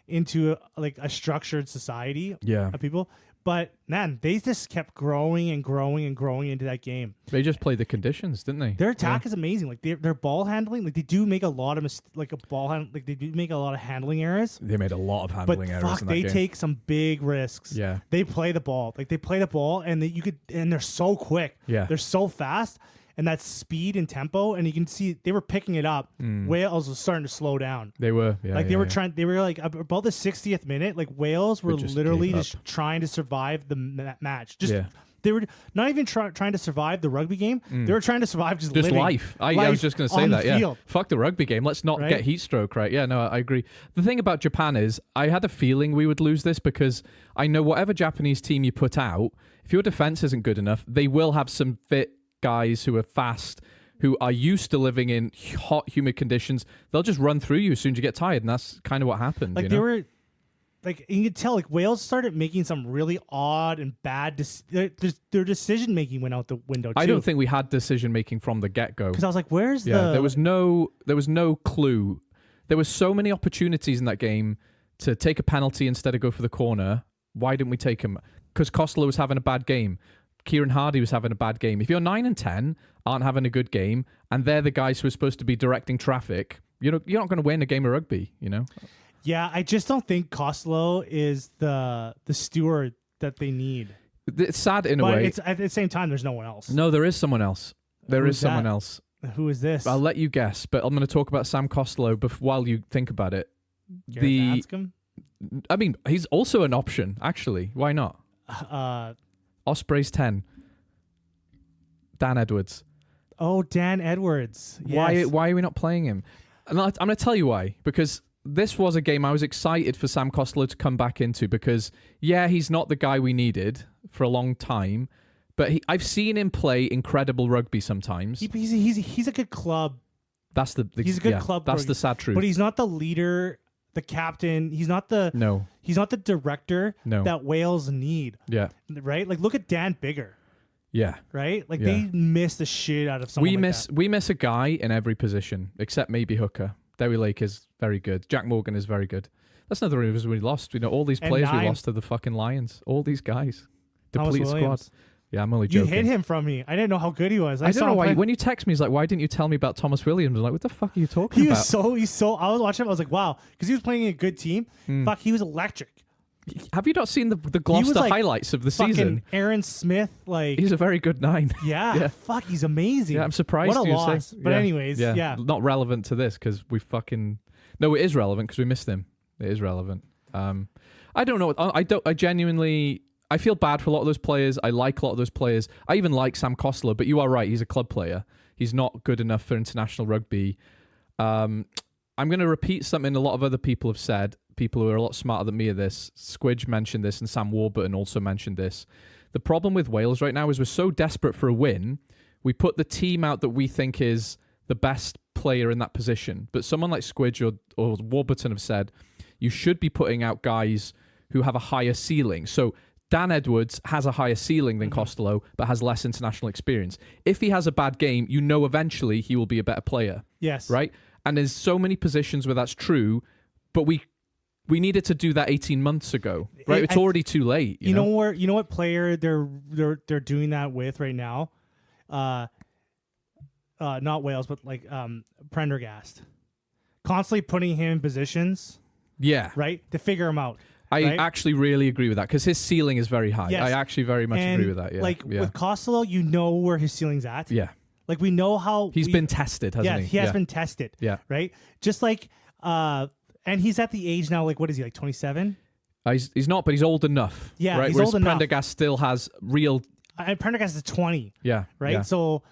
into a structured society of people. But man, they just kept growing and growing and growing into that game. They just played the conditions, didn't they? Their attack is amazing. Their ball handling, they do make a lot of they do make a lot of handling errors. They made a lot of handling errors in that they game. take some big risks. Yeah, they play the ball. They play the ball, and they're so quick. Yeah, they're so fast, and that speed and tempo, and you can see they were picking it up. Wales was starting to slow down. They were, they were trying. They were about the 60th minute. Wales were literally just trying to survive the match. They were not even trying to survive the rugby game. They were trying to survive just living life. I was just going to say that. Yeah, fuck the rugby game. Let's not get heat stroke. Right? Yeah, no, I agree. The thing about Japan is, I had a feeling we would lose this because I know whatever Japanese team you put out, if your defense isn't good enough, they will have some fit guys who are fast, who are used to living in hot, humid conditions. They'll just run through you as soon as you get tired, and that's kind of what happened. They were, you could tell, Wales started making some really odd and bad. Their decision making went out the window too. I don't think we had decision making from the get go. Because I was like, "Where's the?" There was no clue. There were so many opportunities in that game to take a penalty instead of go for the corner. Why didn't we take him? Because Costello was having a bad game. Kieran Hardy was having a bad game. If you're 9 and 10, aren't having a good game, and they're the guys who are supposed to be directing traffic, you're not going to win a game of rugby, you know? Yeah, I just don't think Costello is the steward that they need. It's sad in a way. But at the same time, there's no one else. No, there is someone else. Who's else. Who is this? I'll let you guess, but I'm going to talk about Sam Costello while you think about it. I mean, he's also an option, actually. Why not? Ospreys 10. Dan Edwards. Oh, Dan Edwards. Yes. Why are we not playing him? And I'm going to tell you why. Because this was a game I was excited for Sam Costello to come back into because, he's not the guy we needed for a long time, but I've seen him play incredible rugby sometimes. He's a good club. He's a good club. That's the sad truth. But he's not the leader, the captain. He's not the director that Wales need. Yeah. Right? Look at Dan Bigger. Yeah. Right? They miss the shit out of someone We miss a guy in every position, except maybe hooker. Dewi Lake is very good. Jack Morgan is very good. That's another reason we lost. All these players we lost to the fucking Lions. All these guys. Depleted squad. Yeah, I'm only You joking. hid him from me. I didn't know how good he was. I don't saw know him why. play- When you text me, he's like, "Why didn't you tell me about Thomas Williams?" I'm like, "What the fuck are you talking He about?" was so. I was watching him. I was like, wow, because he was playing a good team. Fuck, he was electric. Have you not seen the He Gloucester was like highlights of the fucking season? Aaron Smith, like He's a very good 9. yeah, fuck, he's amazing. Yeah, I'm surprised. What a you loss. say. But anyways, yeah. not relevant to this because we fucking. No, it is relevant because we missed him. It is relevant. I don't know. I genuinely. I feel bad for a lot of those players. I like a lot of those players. I even like Sam Costello, but you are right. He's a club player. He's not good enough for international rugby. I'm going to repeat something a lot of other people have said. People who are a lot smarter than me at this. Squidge mentioned this and Sam Warburton also mentioned this. The problem with Wales right now is we're so desperate for a win. We put the team out that we think is the best player in that position. But someone like Squidge or Warburton have said you should be putting out guys who have a higher ceiling. So Dan Edwards has a higher ceiling than Costello, but has less international experience. If he has a bad game, you know eventually he will be a better player. Yes. Right? And there's so many positions where that's true, but we needed to do that 18 months ago. Right? It's already too late. You know what player they're doing that with right now? Not Wales, but like Prendergast. Constantly putting him in positions. Yeah. Right? To figure him out. I right? actually really agree with that because his ceiling is very high. Yes. I actually very much agree with that. Yeah. Like with Costello, you know where his ceiling's at. Yeah. Like we know how He's been tested, hasn't he? He has been tested. Yeah. Right? Just like and he's at the age now, like what is he, like 27? He's not, but he's old enough. Yeah, right? he's Whereas old enough. Prendergast still has real. And Prendergast is 20. Yeah. Right? Yeah. So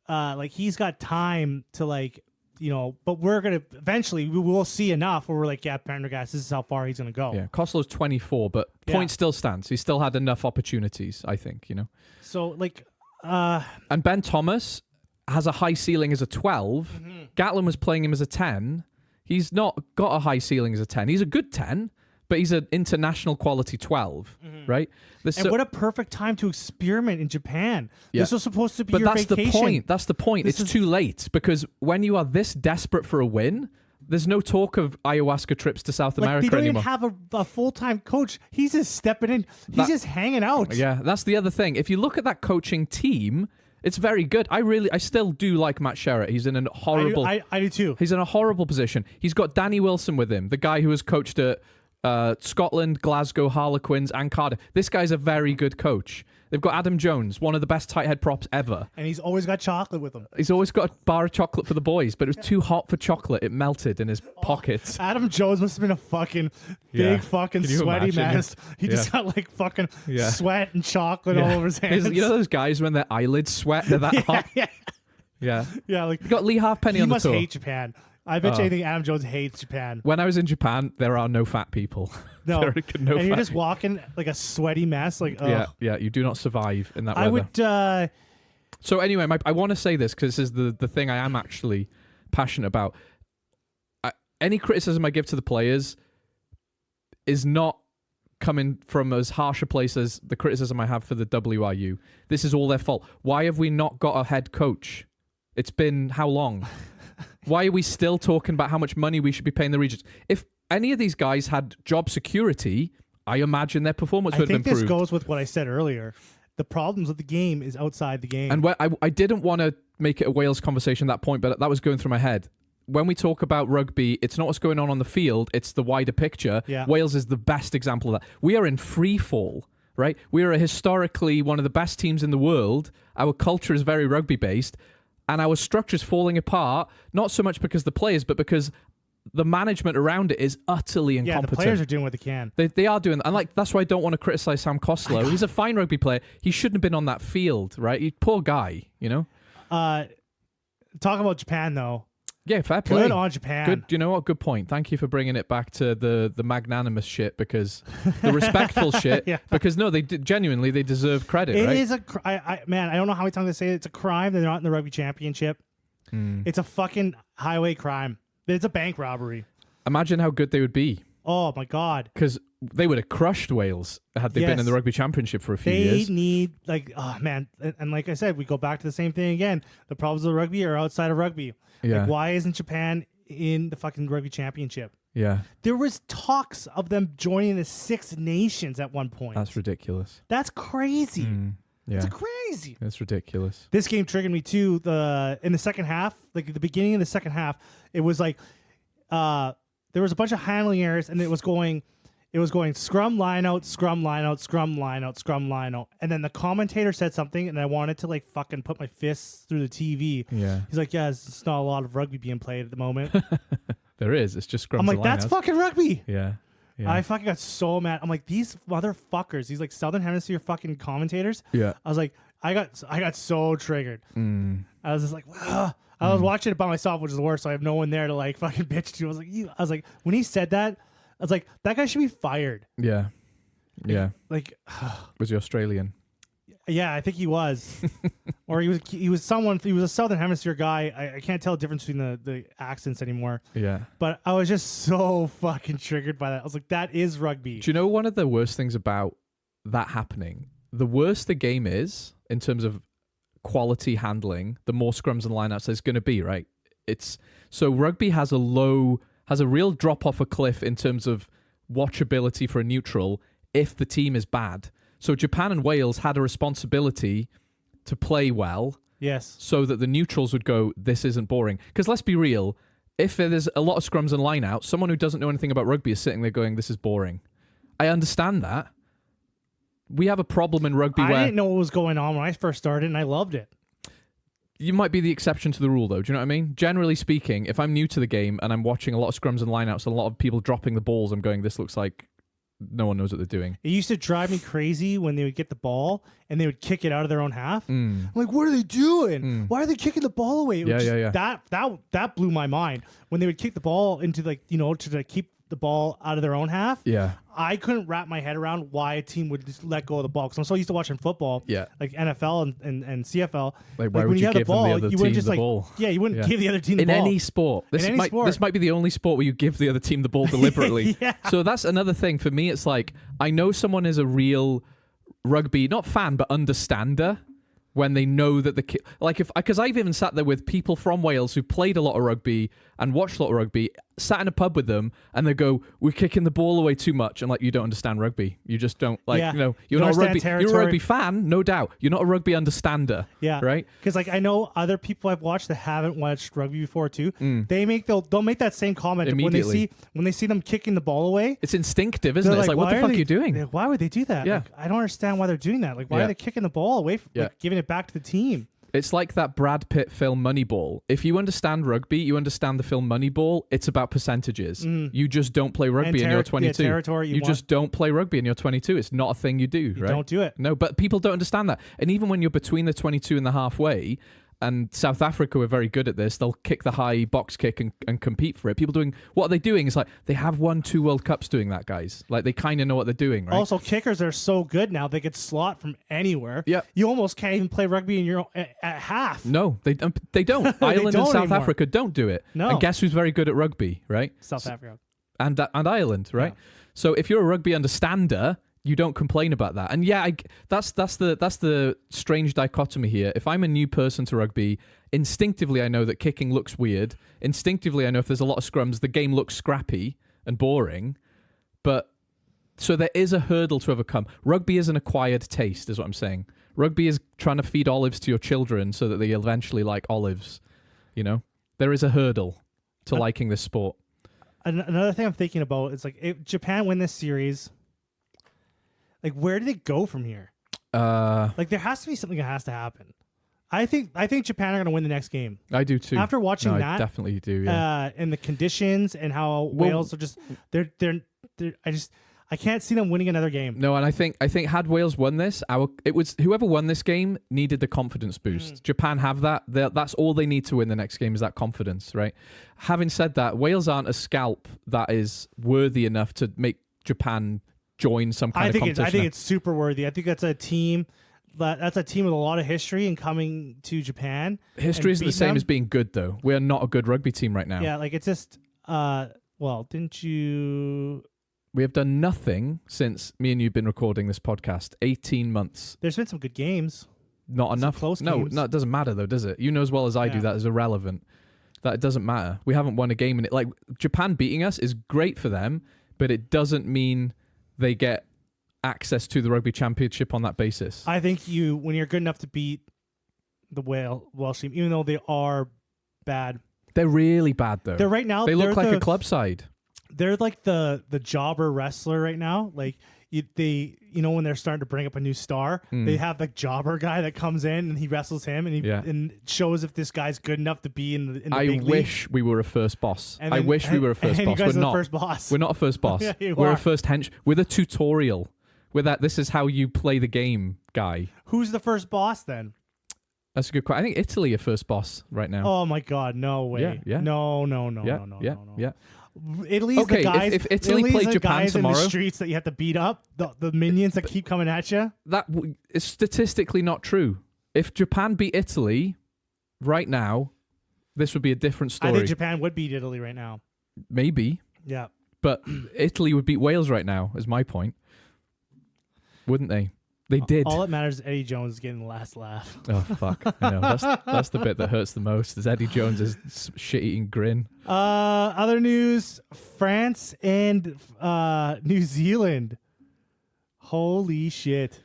like he's got time to like, you know, but we're gonna eventually we will see enough where we're like, yeah, Prendergast, this is how far he's gonna go. Yeah. Costello's 24, but point still stands. He still had enough opportunities, I think, you know. So like and Ben Thomas has a high ceiling as a 12. Gatlin was playing him as a 10. He's not got a high ceiling as a 10. He's a good 10, but he's an international quality 12, right? And what a perfect time to experiment in Japan. Yeah. This was supposed to be But your that's vacation. the point. That's the point. This It's too late because when you are this desperate for a win, there's no talk of ayahuasca trips to South Like, America they don't anymore. even have a full-time coach. He's just stepping in. He's just hanging out. Yeah, that's the other thing. If you look at that coaching team, it's very good. I still do like Matt Sherratt. He's in a horrible. I do too. He's in a horrible position. He's got Danny Wilson with him, the guy who has coached at Scotland, Glasgow, Harlequins, and Cardiff. This guy's a very good coach. They've got Adam Jones, one of the best tight head props ever. And he's always got chocolate with him. He's always got a bar of chocolate for the boys, but it was too hot for chocolate. It melted in his pockets. Adam Jones must have been a fucking big fucking Can you sweaty imagine? mess. He just got like fucking Yeah. sweat and chocolate all over his hands. You know those guys when their eyelids sweat, they're that hot? yeah. Yeah. Like You got Lee Halfpenny he on the must tour. hate Japan. I bet you anything Adam Jones hates Japan. When I was in Japan, there are no fat people. No. There are no And you're fat just walking like a sweaty mess. Like, ugh. Yeah, you do not survive in that I weather. would So anyway, I want to say this because this is the thing I am actually passionate about. Any criticism I give to the players is not coming from as harsh a place as the criticism I have for the WRU. This is all their fault. Why have we not got a head coach? It's been how long? Why are we still talking about how much money we should be paying the regions? If any of these guys had job security, I imagine their performance would have I think improved. this goes with what I said earlier. The problems with the game is outside the game. And I didn't want to make it a Wales conversation at that point, but that was going through my head. When we talk about rugby, it's not what's going on the field, it's the wider picture. Yeah. Wales is the best example of that. We are in free fall, right? We are historically one of the best teams in the world. Our culture is very rugby based, and our structure is falling apart, not so much because the players, but because the management around it is utterly incompetent. the players are doing what they can. They are doing that. And that's why I don't want to criticize Sam Costello. He's a fine rugby player. He shouldn't have been on that field, right? Poor guy, you know? Talk about Japan, though. Yeah, fair play. Good on Japan. Good. You know what? Good point. Thank you for bringing it back to the magnanimous shit because the respectful shit. Yeah. Because no, genuinely they deserve credit. It right? is man, I don't know how many times I say it. It's a crime that they're not in the rugby championship. It's a fucking highway crime. It's a bank robbery. Imagine how good they would be Oh my god. because they would have crushed Wales had they been in Yes. the rugby championship for a few They years. need oh man, and like I said, we go back to the same thing again. The problems of rugby are outside of rugby. Yeah. Like, why isn't Japan in the fucking rugby championship? Yeah, There was talks of them joining the Six Nations at one point. that's ridiculous. That's crazy. Yeah. It's crazy. It's ridiculous. This game triggered me too. In the second half, like at the beginning of the second half, it was like there was a bunch of handling errors, and it was going scrum line out, scrum line out, scrum line out, scrum line out, and then the commentator said something, and I wanted to like fucking put my fists through the TV. Yeah. He's like, yeah, it's not a lot of rugby being played at the moment. There is. It's just scrums. I'm like, and that's lineouts. fucking rugby. Yeah. Yeah. I fucking got so mad. I'm like, these motherfuckers, these like Southern Hemisphere fucking commentators. Yeah. I was like, I got so triggered. I was just like, wow. I was watching it by myself, which is worse. So I have no one there to like fucking bitch to. I was like, when he said that, I was like, that guy should be fired. Yeah. Yeah. Like, Was he Australian? yeah, I think he was, or he was a Southern Hemisphere guy. I can't tell the difference between the accents anymore. Yeah. But I was just so fucking triggered by that. I was like, that is rugby. Do you know one of the worst things about that happening? The worse the game is in terms of quality handling, the more scrums and lineouts there's going to be, right? So rugby has a real drop off a cliff in terms of watchability for a neutral if the team is bad. So Japan and Wales had a responsibility to play well. Yes. So that the neutrals would go, this isn't boring. Because let's be real, if there's a lot of scrums and lineouts, someone who doesn't know anything about rugby is sitting there going, this is boring. I understand that. We have a problem in rugby where... I didn't know what was going on when I first started, and I loved it. You might be the exception to the rule, though. Do you know what I mean? Generally speaking, if I'm new to the game and I'm watching a lot of scrums and lineouts and a lot of people dropping the balls, I'm going, this looks like no one knows what they're doing. It used to drive me crazy when they would get the ball and they would kick it out of their own half. I'm like, what are they doing? Why are they kicking the ball away? Yeah. That blew my mind when they would kick the ball into to keep the ball out of their own half. Yeah. I couldn't wrap my head around why a team would just let go of the ball because I'm so used to watching football. Yeah. Like NFL and CFL. Like, why when would you have give the ball, them the other you team wouldn't just the ball? Yeah, you wouldn't give the other team the in ball. any sport. This might be the only sport where you give the other team the ball deliberately. Yeah. So that's another thing for me. It's like I know someone is a real rugby not fan but understander when they know that because I've even sat there with people from Wales who played a lot of rugby and watched a lot of rugby, sat in a pub with them, and they go, "We're kicking the ball away too much." And like, you don't understand rugby. You just don't you're not a rugby. You're a rugby fan, no doubt. You're not a rugby understander. Yeah, right. Because like I know other people I've watched that haven't watched rugby before too. They'll make that same comment when they see them kicking the ball away. It's instinctive, isn't it? It's like what the fuck are you doing? Why would they do that? Yeah. Like, I don't understand why they're doing that. Like, why are they kicking the ball away from giving it back to the team? It's like that Brad Pitt film Moneyball. If you understand rugby, you understand the film Moneyball. It's about percentages. You just don't play rugby in your 22. You just don't play rugby in your 22. It's not a thing you do, right? Don't do it. No, but people don't understand that. And even when you're between the 22 and the halfway, and South Africa were very good at this, they'll kick the high box kick and compete for it. People doing, what are they doing? It's like, they have won 2 World Cups doing that, guys. Like, they kind of know what they're doing, right? Also, kickers are so good now, they could slot from anywhere. Yeah. You almost can't even play rugby in your at half. No, they don't. Ireland and South Africa don't do it. No. And guess who's very good at rugby, right? South Africa. And Ireland, right? Yeah. So if you're a rugby understander, you don't complain about that. And yeah, that's the strange dichotomy here. If I'm a new person to rugby, instinctively I know that kicking looks weird. Instinctively I know if there's a lot of scrums, the game looks scrappy and boring. But so there is a hurdle to overcome. Rugby is an acquired taste, is what I'm saying. Rugby is trying to feed olives to your children so that they eventually like olives. You know, there is a hurdle to liking this sport. Another thing I'm thinking about is like, if Japan win this series, like, where do they go from here? Like, there has to be something that has to happen. I think Japan are going to win the next game. I do too. After watching that, I definitely do. Yeah. And the conditions and how Wales are just I can't see them winning another game. No, and I think had Wales won this, whoever won this game needed the confidence boost. Japan have that. That's all they need to win the next game is that confidence, right? Having said that, Wales aren't a scalp that is worthy enough to make Japan join some kind of competition. I think it's super worthy. I think that's a team with a lot of history and coming to Japan. History isn't the same as being good, though. We are not a good rugby team right now. Yeah, like it's just didn't you? We have done nothing since me and you've been recording this podcast. 18 months. There's been some good games. Not enough. Close no, games. No, it doesn't matter though, does it? You know as well as I do that is irrelevant. That it doesn't matter. We haven't won a game in it. Like Japan beating us is great for them, but it doesn't mean they get access to the Rugby Championship on that basis. I think when you're good enough to beat the Welsh team, even though they are bad. They're really bad, though. They're right now. They look like a club side. They're like the jobber wrestler right now. Like when they're starting to bring up a new star, they have the jobber guy that comes in and he wrestles him and shows if this guy's good enough to be in the big league. I wish we were a first boss. We were a first boss. You guys we're are not. the first boss. We're not a first boss. Yeah, we're a first hench with a tutorial. With that, this is how you play the game, guy. Who's the first boss then? That's a good question. I think Italy are first boss right now. Oh my God, no way. Yeah. No. Yeah. Italy's the guys. If Italy Italy's played the Japan guys tomorrow, in the streets that you have to beat up, the minions that keep coming at you. That is statistically not true. If Japan beat Italy right now, this would be a different story. I think Japan would beat Italy right now. Maybe. Yeah. But Italy would beat Wales right now, is my point. Wouldn't they? They did. All that matters is Eddie Jones is getting the last laugh. Oh, fuck. I know. That's the bit that hurts the most, is Eddie Jones' shit-eating grin. Other news, France and New Zealand. Holy shit.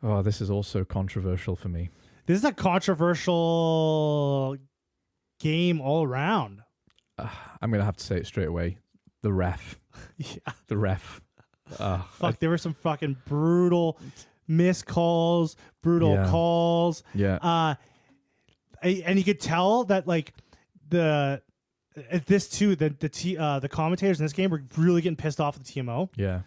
Oh, this is also controversial for me. This is a controversial game all around. I'm going to have to say it straight away. The ref. Yeah. The ref. Fuck, there were some fucking brutal missed calls, brutal calls. Yeah. And you could tell that like the commentators in this game were really getting pissed off at the TMO. Yeah.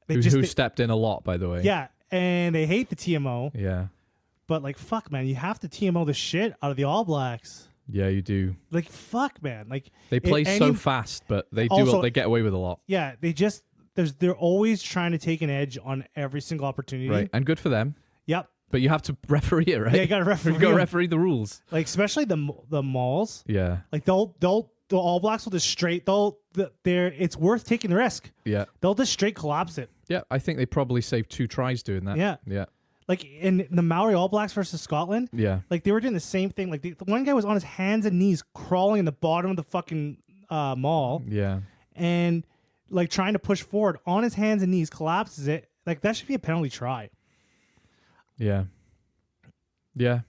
Who stepped in a lot, by the way. Yeah, and they hate the TMO. Yeah. But like, fuck, man, you have to TMO the shit out of the All Blacks. Yeah, you do. Like, fuck, man. Like they play so fast, but they get away with a lot. Yeah, they're always trying to take an edge on every single opportunity. Right, and good for them. Yep. But you have to referee it, right? Yeah, you got to referee. You got to referee the rules. Like especially the mauls. Yeah. Like the All Blacks will just straight. It's worth taking the risk. Yeah. They'll just straight collapse it. Yeah, I think they probably saved 2 tries doing that. Yeah. Yeah. Like in the Maori All Blacks versus Scotland. Yeah. Like they were doing the same thing. Like the one guy was on his hands and knees crawling in the bottom of the fucking maul. Yeah. And like trying to push forward on his hands and knees, collapses it. Like that should be a penalty try. Yeah. Yeah.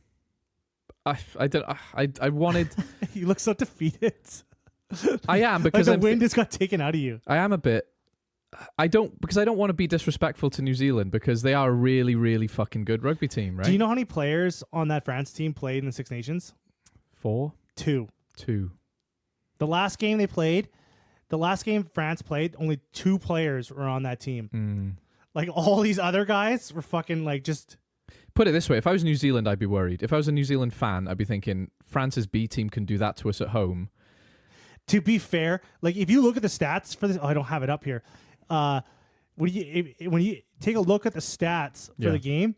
I wanted. You look so defeated. I am, because like the wind just got taken out of you. I am a bit. I don't want to be disrespectful to New Zealand because they are a really, really fucking good rugby team, right? Do you know how many players on that France team played in the Six Nations? 4? 2. The last game France played, only 2 players were on that team. Like all these other guys were fucking like just. Put it this way: if I was New Zealand, I'd be worried. If I was a New Zealand fan, I'd be thinking France's B team can do that to us at home. To be fair, like if you look at the stats for this, I don't have it up here. When you take a look at the stats for the game,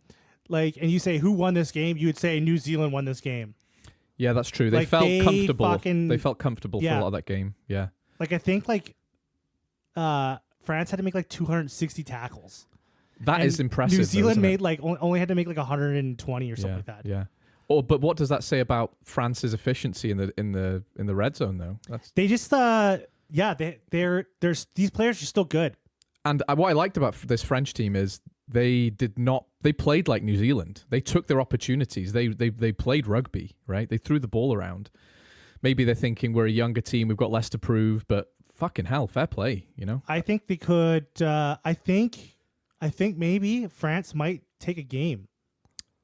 like, and you say who won this game, you would say New Zealand won this game. Yeah, that's true. They felt comfortable. They felt comfortable for a lot of that game. Yeah. Like I think France had to make like 260 tackles. That is impressive. New Zealand made like only had to make like 120 or something like that. Yeah. Oh, but what does that say about France's efficiency in the red zone though? They just there's these players are still good. And what I liked about this French team is they played like New Zealand. They took their opportunities. They played rugby, right? They threw the ball around. Maybe they're thinking we're a younger team, we've got less to prove, but fucking hell, fair play, you know? I think they could I think maybe France might take a game.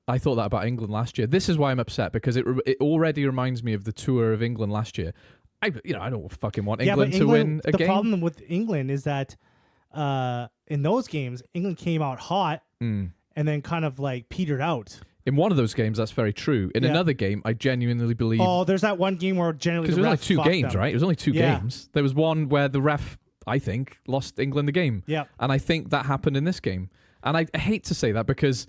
I thought that about England last year. This is why I'm upset, because it already reminds me of the tour of England last year. I don't fucking want England to win a game. The problem with England is that in those games, England came out hot and then kind of like petered out. In one of those games, that's very true. In another game, I genuinely believe... Oh, there's that one game where generally the ref because it was only 2 games, them. right? It was only 2 games. There was one where the ref, I think, lost England the game. Yeah. And I think that happened in this game. And I hate to say that because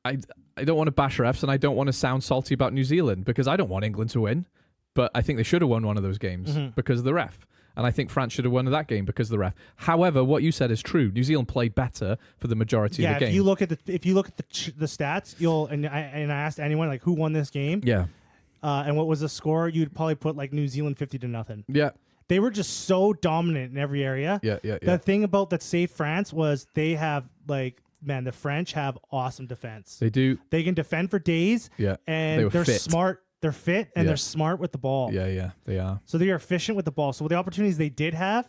I don't want to bash refs and I don't want to sound salty about New Zealand because I don't want England to win. But I think they should have won one of those games because of the ref. And I think France should have won that game because of the ref. However, what you said is true. New Zealand played better for the majority of the game. If you look at the stats, I asked anyone like who won this game. Yeah. And what was the score? You'd probably put like New Zealand 50-0. Yeah. They were just so dominant in every area. Yeah. The thing about that saved France was they have the French have awesome defense. They do. They can defend for days. Yeah. And they're fit. smart. They're fit and they're smart with the ball. Yeah, they are. So they are efficient with the ball. So with the opportunities they did have,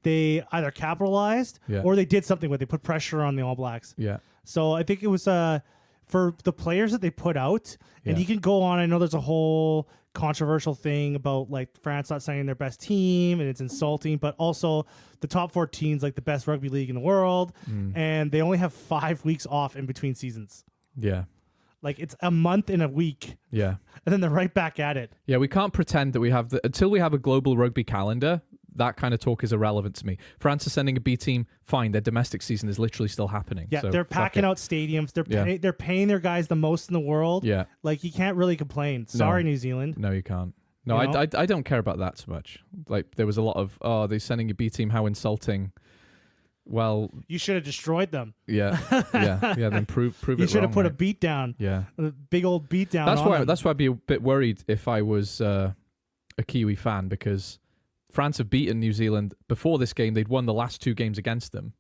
they either capitalized or they did something with it. They put pressure on the All Blacks. Yeah. So I think it was for the players that they put out, and you can go on. I know there's a whole controversial thing about like France not signing their best team, and it's insulting, but also the top 14's like the best rugby league in the world, and they only have 5 weeks off in between seasons. Yeah. Like it's a month and a week. Yeah. And then they're right back at it. Yeah, we can't pretend that we have until we have a global rugby calendar. That kind of talk is irrelevant to me. France is sending a B team. Fine, their domestic season is literally still happening. Yeah, so they're packing out stadiums. They're paying their guys the most in the world. Yeah, like you can't really complain. Sorry, New Zealand. No, you can't. No, I don't care about that so much. Like there was a lot of they're sending a B team. How insulting. Well, you should have destroyed them. Yeah. Then prove it. You should have put right? a beat down. Yeah, a big old beat down. That's why I'd be a bit worried if I was a Kiwi fan, because France have beaten New Zealand before this game. They'd won the last 2 games against them,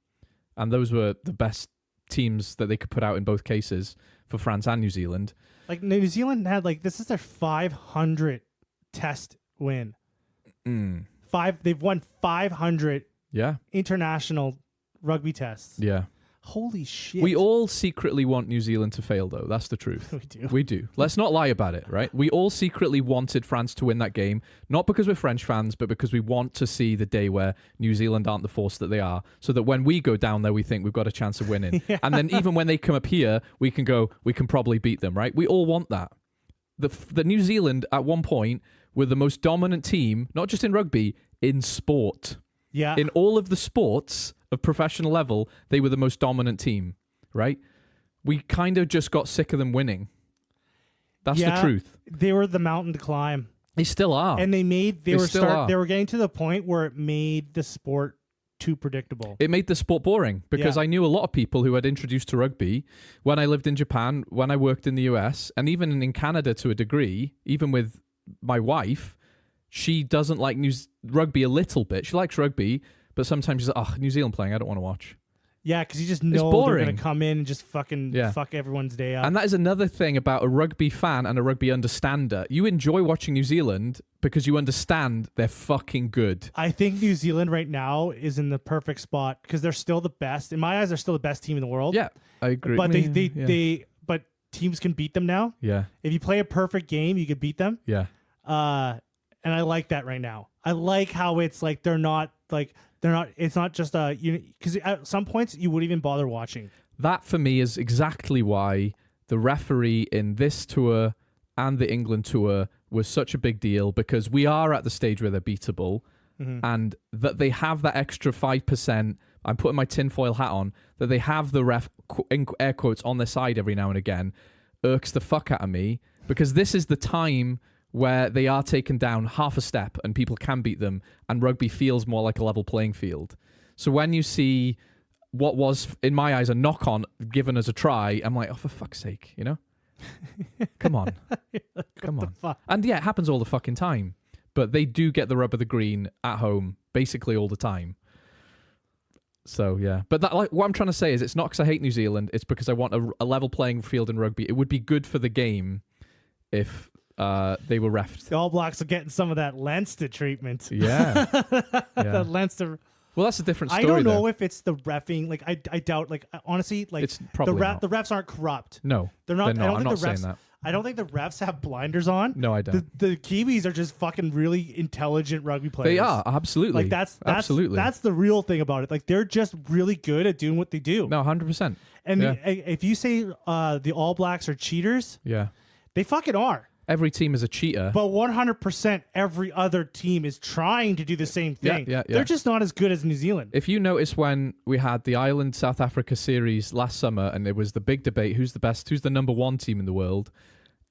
and those were the best teams that they could put out in both cases for France and New Zealand. Like New Zealand had this is their 500 test win. They've won 500 international rugby tests. Yeah. Holy shit. We all secretly want New Zealand to fail, though. That's the truth. We do. Let's not lie about it, right? We all secretly wanted France to win that game, not because we're French fans, but because we want to see the day where New Zealand aren't the force that they are, so that when we go down there, we think we've got a chance of winning. And then even when they come up here, we can probably beat them, right? We all want that. The New Zealand, at one point, were the most dominant team, not just in rugby, in sport. Yeah. In all of the sports of professional level, they were the most dominant team, right? We kind of just got sick of them winning. That's the truth. They were the mountain to climb. They still are. And they were getting to the point where it made the sport too predictable. It made the sport boring, because I knew a lot of people who had introduced to rugby when I lived in Japan, when I worked in the US, and even in Canada to a degree, even with my wife. She doesn't like rugby a little bit. She likes rugby, but sometimes she's like, New Zealand playing, I don't want to watch. Yeah, because you just know they're going to come in and just fucking fuck everyone's day up. And that is another thing about a rugby fan and a rugby understander. You enjoy watching New Zealand because you understand they're fucking good. I think New Zealand right now is in the perfect spot because they're still the best. In my eyes, they're still the best team in the world. Yeah, I agree. But but teams can beat them now. Yeah. If you play a perfect game, you could beat them. Yeah. And I like that right now. I like how it's like it's not just because at some points you wouldn't even bother watching. That for me is exactly why the referee in this tour and the England tour was such a big deal, because we are at the stage where they're beatable, and that they have that extra 5%. I'm putting my tinfoil hat on, that they have the ref in air quotes on their side every now and again irks the fuck out of me, because this is the time where they are taken down half a step and people can beat them, and rugby feels more like a level playing field. So when you see what was, in my eyes, a knock-on given as a try, I'm like, oh, for fuck's sake, you know? Come on. Come on. Fuck? And yeah, it happens all the fucking time. But they do get the rub of the green at home basically all the time. So, yeah. But what I'm trying to say is it's not because I hate New Zealand, it's because I want a level playing field in rugby. It would be good for the game if they were refed. The All Blacks are getting some of that Leinster treatment. Yeah. The Leinster. Well, that's a different story. I don't know if it's the reffing. Like, I doubt. Like, honestly, like it's probably not. The refs aren't corrupt. No, they're not. I'm not saying that. I don't think the refs have blinders on. No, I don't. The Kiwis are just fucking really intelligent rugby players. They are, absolutely. Like that's absolutely. That's the real thing about it. Like they're just really good at doing what they do. No, 100%. And if you say the All Blacks are cheaters, they fucking are. Every team is a cheater. But 100% every other team is trying to do the same thing. Yeah. They're just not as good as New Zealand. If you notice when we had the Ireland-South Africa series last summer and there was the big debate, who's the best, who's the number one team in the world,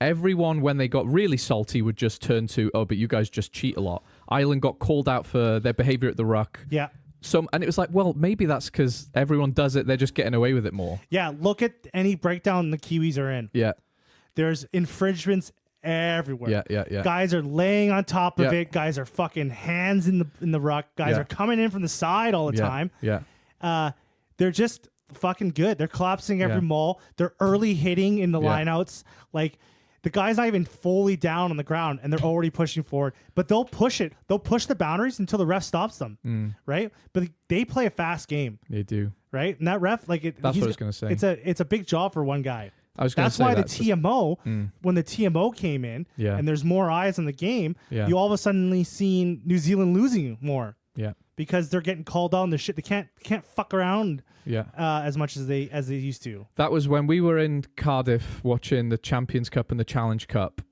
everyone, when they got really salty, would just turn to, oh, but you guys just cheat a lot. Ireland got called out for their behaviour at the ruck. Yeah. And it was like, well, maybe that's because everyone does it. They're just getting away with it more. Yeah, look at any breakdown the Kiwis are in. Yeah. There's infringements everywhere. Yeah. Guys are laying on top of Yeah. it. Guys are fucking hands in the ruck. Guys are coming in from the side all the time. Yeah. They're just fucking good. They're collapsing every maul. They're early hitting in the lineouts. Like, the guy's not even fully down on the ground, and they're already pushing forward. But they'll push it. They'll push the boundaries until the ref stops them, right? But they play a fast game. They do. Right? And that ref, like... That's what I was going to say. It's a big job for one guy. That's why the TMO, when the TMO came in, and there's more eyes on the game, you all of a sudden seen New Zealand losing more. Yeah. Because they're getting called on the shit. They can't fuck around as much as they used to. That was when we were in Cardiff watching the Champions Cup and the Challenge Cup.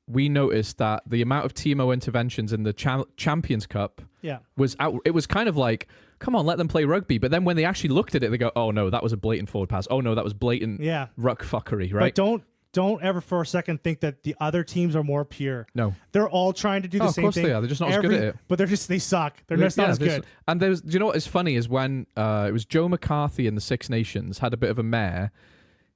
We noticed that the amount of TMO interventions in the Champions Cup was out. It was kind of like, come on, let them play rugby. But then when they actually looked at it, they go, oh no, that was a blatant forward pass. Oh no, that was blatant ruck fuckery, right? But don't ever for a second think that the other teams are more pure. No. They're all trying to do the same thing. Of course they are. They're just not as good at it. But they suck. They're just not as good. And do you know what is funny is when it was Joe McCarthy in the Six Nations had a bit of a mare.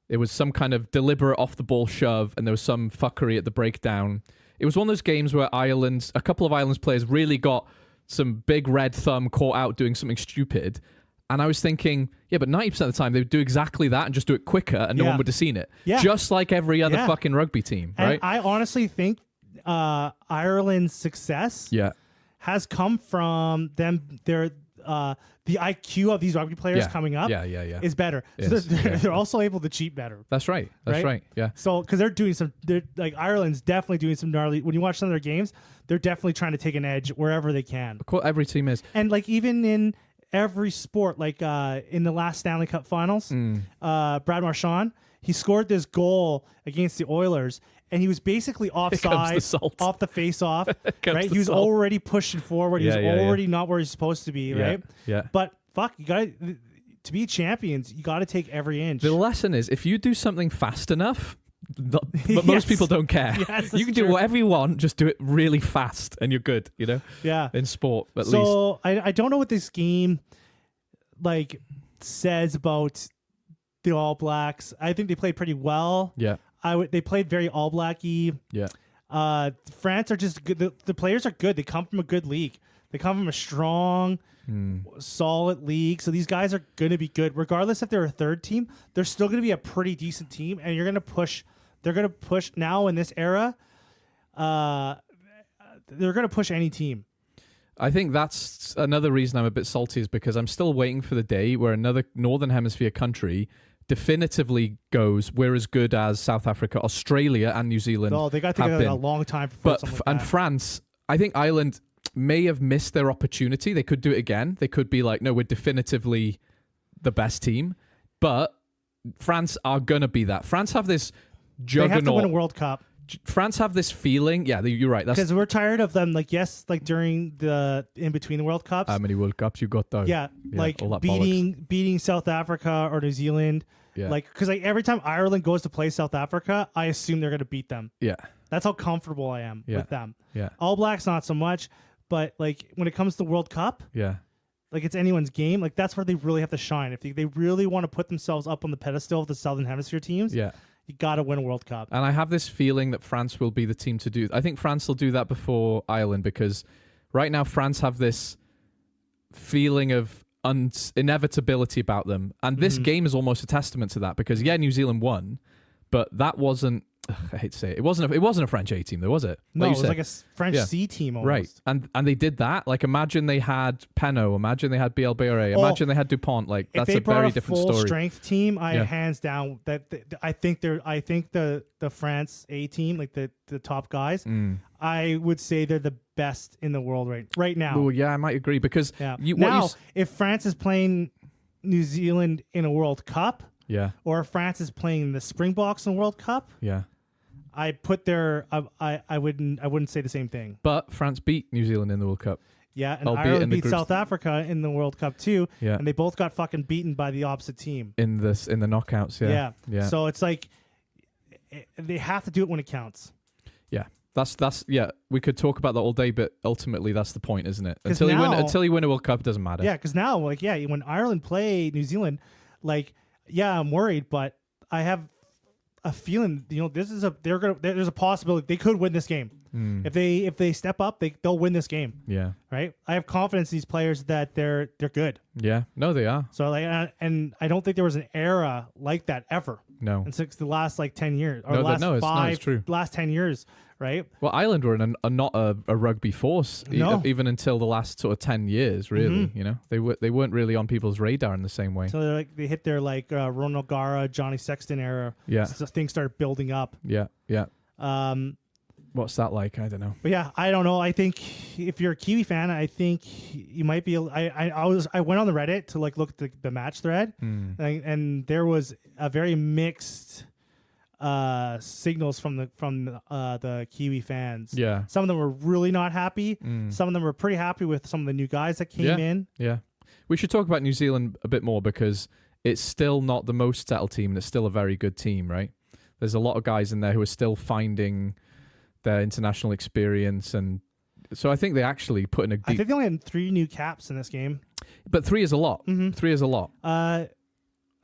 It was some kind of deliberate off-the-ball shove, and there was some fuckery at the breakdown. It was one of those games where a couple of Ireland's players really got some big red thumb caught out doing something stupid. And I was thinking, yeah, but 90% of the time they would do exactly that and just do it quicker and no one would have seen it. Yeah. Just like every other fucking rugby team, right? And I honestly think Ireland's success has come from them. The IQ of these rugby players coming up is better. So they're also able to cheat better. That's right. That's right. Yeah. So, because like Ireland's definitely doing some gnarly, when you watch some of their games, they're definitely trying to take an edge wherever they can. Of course, every team is. And like even in every sport, like in the last Stanley Cup Finals, Brad Marchand, he scored this goal against the Oilers, and he was basically offside, off the face-off, right? He was already pushing forward. He was already not where he's supposed to be, right? Yeah. But fuck, you got to be champions. You got to take every inch. The lesson is, if you do something fast enough, but most people don't care. Yes, you can do whatever you want, just do it really fast, and you're good. You know? Yeah. In sport, at least. So I don't know what this game like says about the All Blacks. I think they played pretty well. Yeah. They played very All Black-y. Yeah. France are just good. The players are good. They come from a good league. They come from a strong, solid league. So these guys are going to be good. Regardless if they're a third team, they're still going to be a pretty decent team. And you're going to push. They're going to push now in this era. They're going to push any team. I think that's another reason I'm a bit salty, is because I'm still waiting for the day where another Northern Hemisphere country definitively goes, we're as good as South Africa, Australia, and New Zealand. Oh, they got to take a long time for something like that. France, I think Ireland may have missed their opportunity. They could do it again. They could be like, no, we're definitively the best team. But France are going to be that. France have this juggernaut. They have to win a World Cup. France have this feeling. Yeah, you're right. Because we're tired of them. Like, yes, like during in between the World Cups. How many World Cups you got though? Yeah, like beating South Africa or New Zealand. Yeah. Like, because like every time Ireland goes to play South Africa, I assume they're going to beat them. Yeah. That's how comfortable I am with them. Yeah. All Blacks, not so much. But like when it comes to World Cup, like it's anyone's game. Like that's where they really have to shine. If they really want to put themselves up on the pedestal of the Southern Hemisphere teams, you got to win a World Cup. And I have this feeling that France will be the team to do. I think France will do that before Ireland, because right now France have this feeling of inevitability about them. And this game is almost a testament to that, because New Zealand won, but that wasn't, I hate to say it, it wasn't a French A team though, was it? No, it was like a French C team almost. Right. And they did that. Like, imagine they had Penaud, imagine they had BLBRA, imagine they had Dupont. Like, that's a very different story. If they brought a full strength team, hands down that I think the France A team, like the top guys, I would say they're the best in the world right now. Oh yeah, I might agree, because if France is playing New Zealand in a World Cup, or if France is playing the Springboks in the World Cup, I put their I wouldn't say the same thing. But France beat New Zealand in the World Cup. Yeah, and Ireland beat South Africa in the World Cup too. Yeah. And they both got fucking beaten by the opposite team. In the knockouts, yeah. So it's like they have to do it when it counts. Yeah. That's we could talk about that all day, but ultimately that's the point, isn't it? Until you win a World Cup, it doesn't matter. Yeah, because now, when Ireland play New Zealand, like, I'm worried, but I have a feeling, there's a possibility they could win this game. If they step up, they'll win this game. Yeah. Right. I have confidence in these players that they're good. Yeah. No, they are. So and I don't think there was an era like that ever. No. In the last 10 years or it's true. last 10 years. Right. Well, Ireland were not a rugby force even until the last sort of 10 years, really. They weren't really on people's radar in the same way. So they hit their Ronald Gara, Johnny Sexton era. Yeah. So things started building up. Yeah. Yeah. What's that like? I don't know. But yeah, I don't know. I think if you're a Kiwi fan, I think you might be. I went on the Reddit to look at the match thread, and there was a very mixed signals from the Kiwi fans. Yeah. Some of them were really not happy. Some of them were pretty happy with some of the new guys that came in. Yeah. We should talk about New Zealand a bit more because it's still not the most settled team and it's still a very good team, right? There's a lot of guys in there who are still finding their international experience, and so I think they actually put in a deep... I think they only had 3 new caps in this game. But 3 is a lot. 3 is a lot. I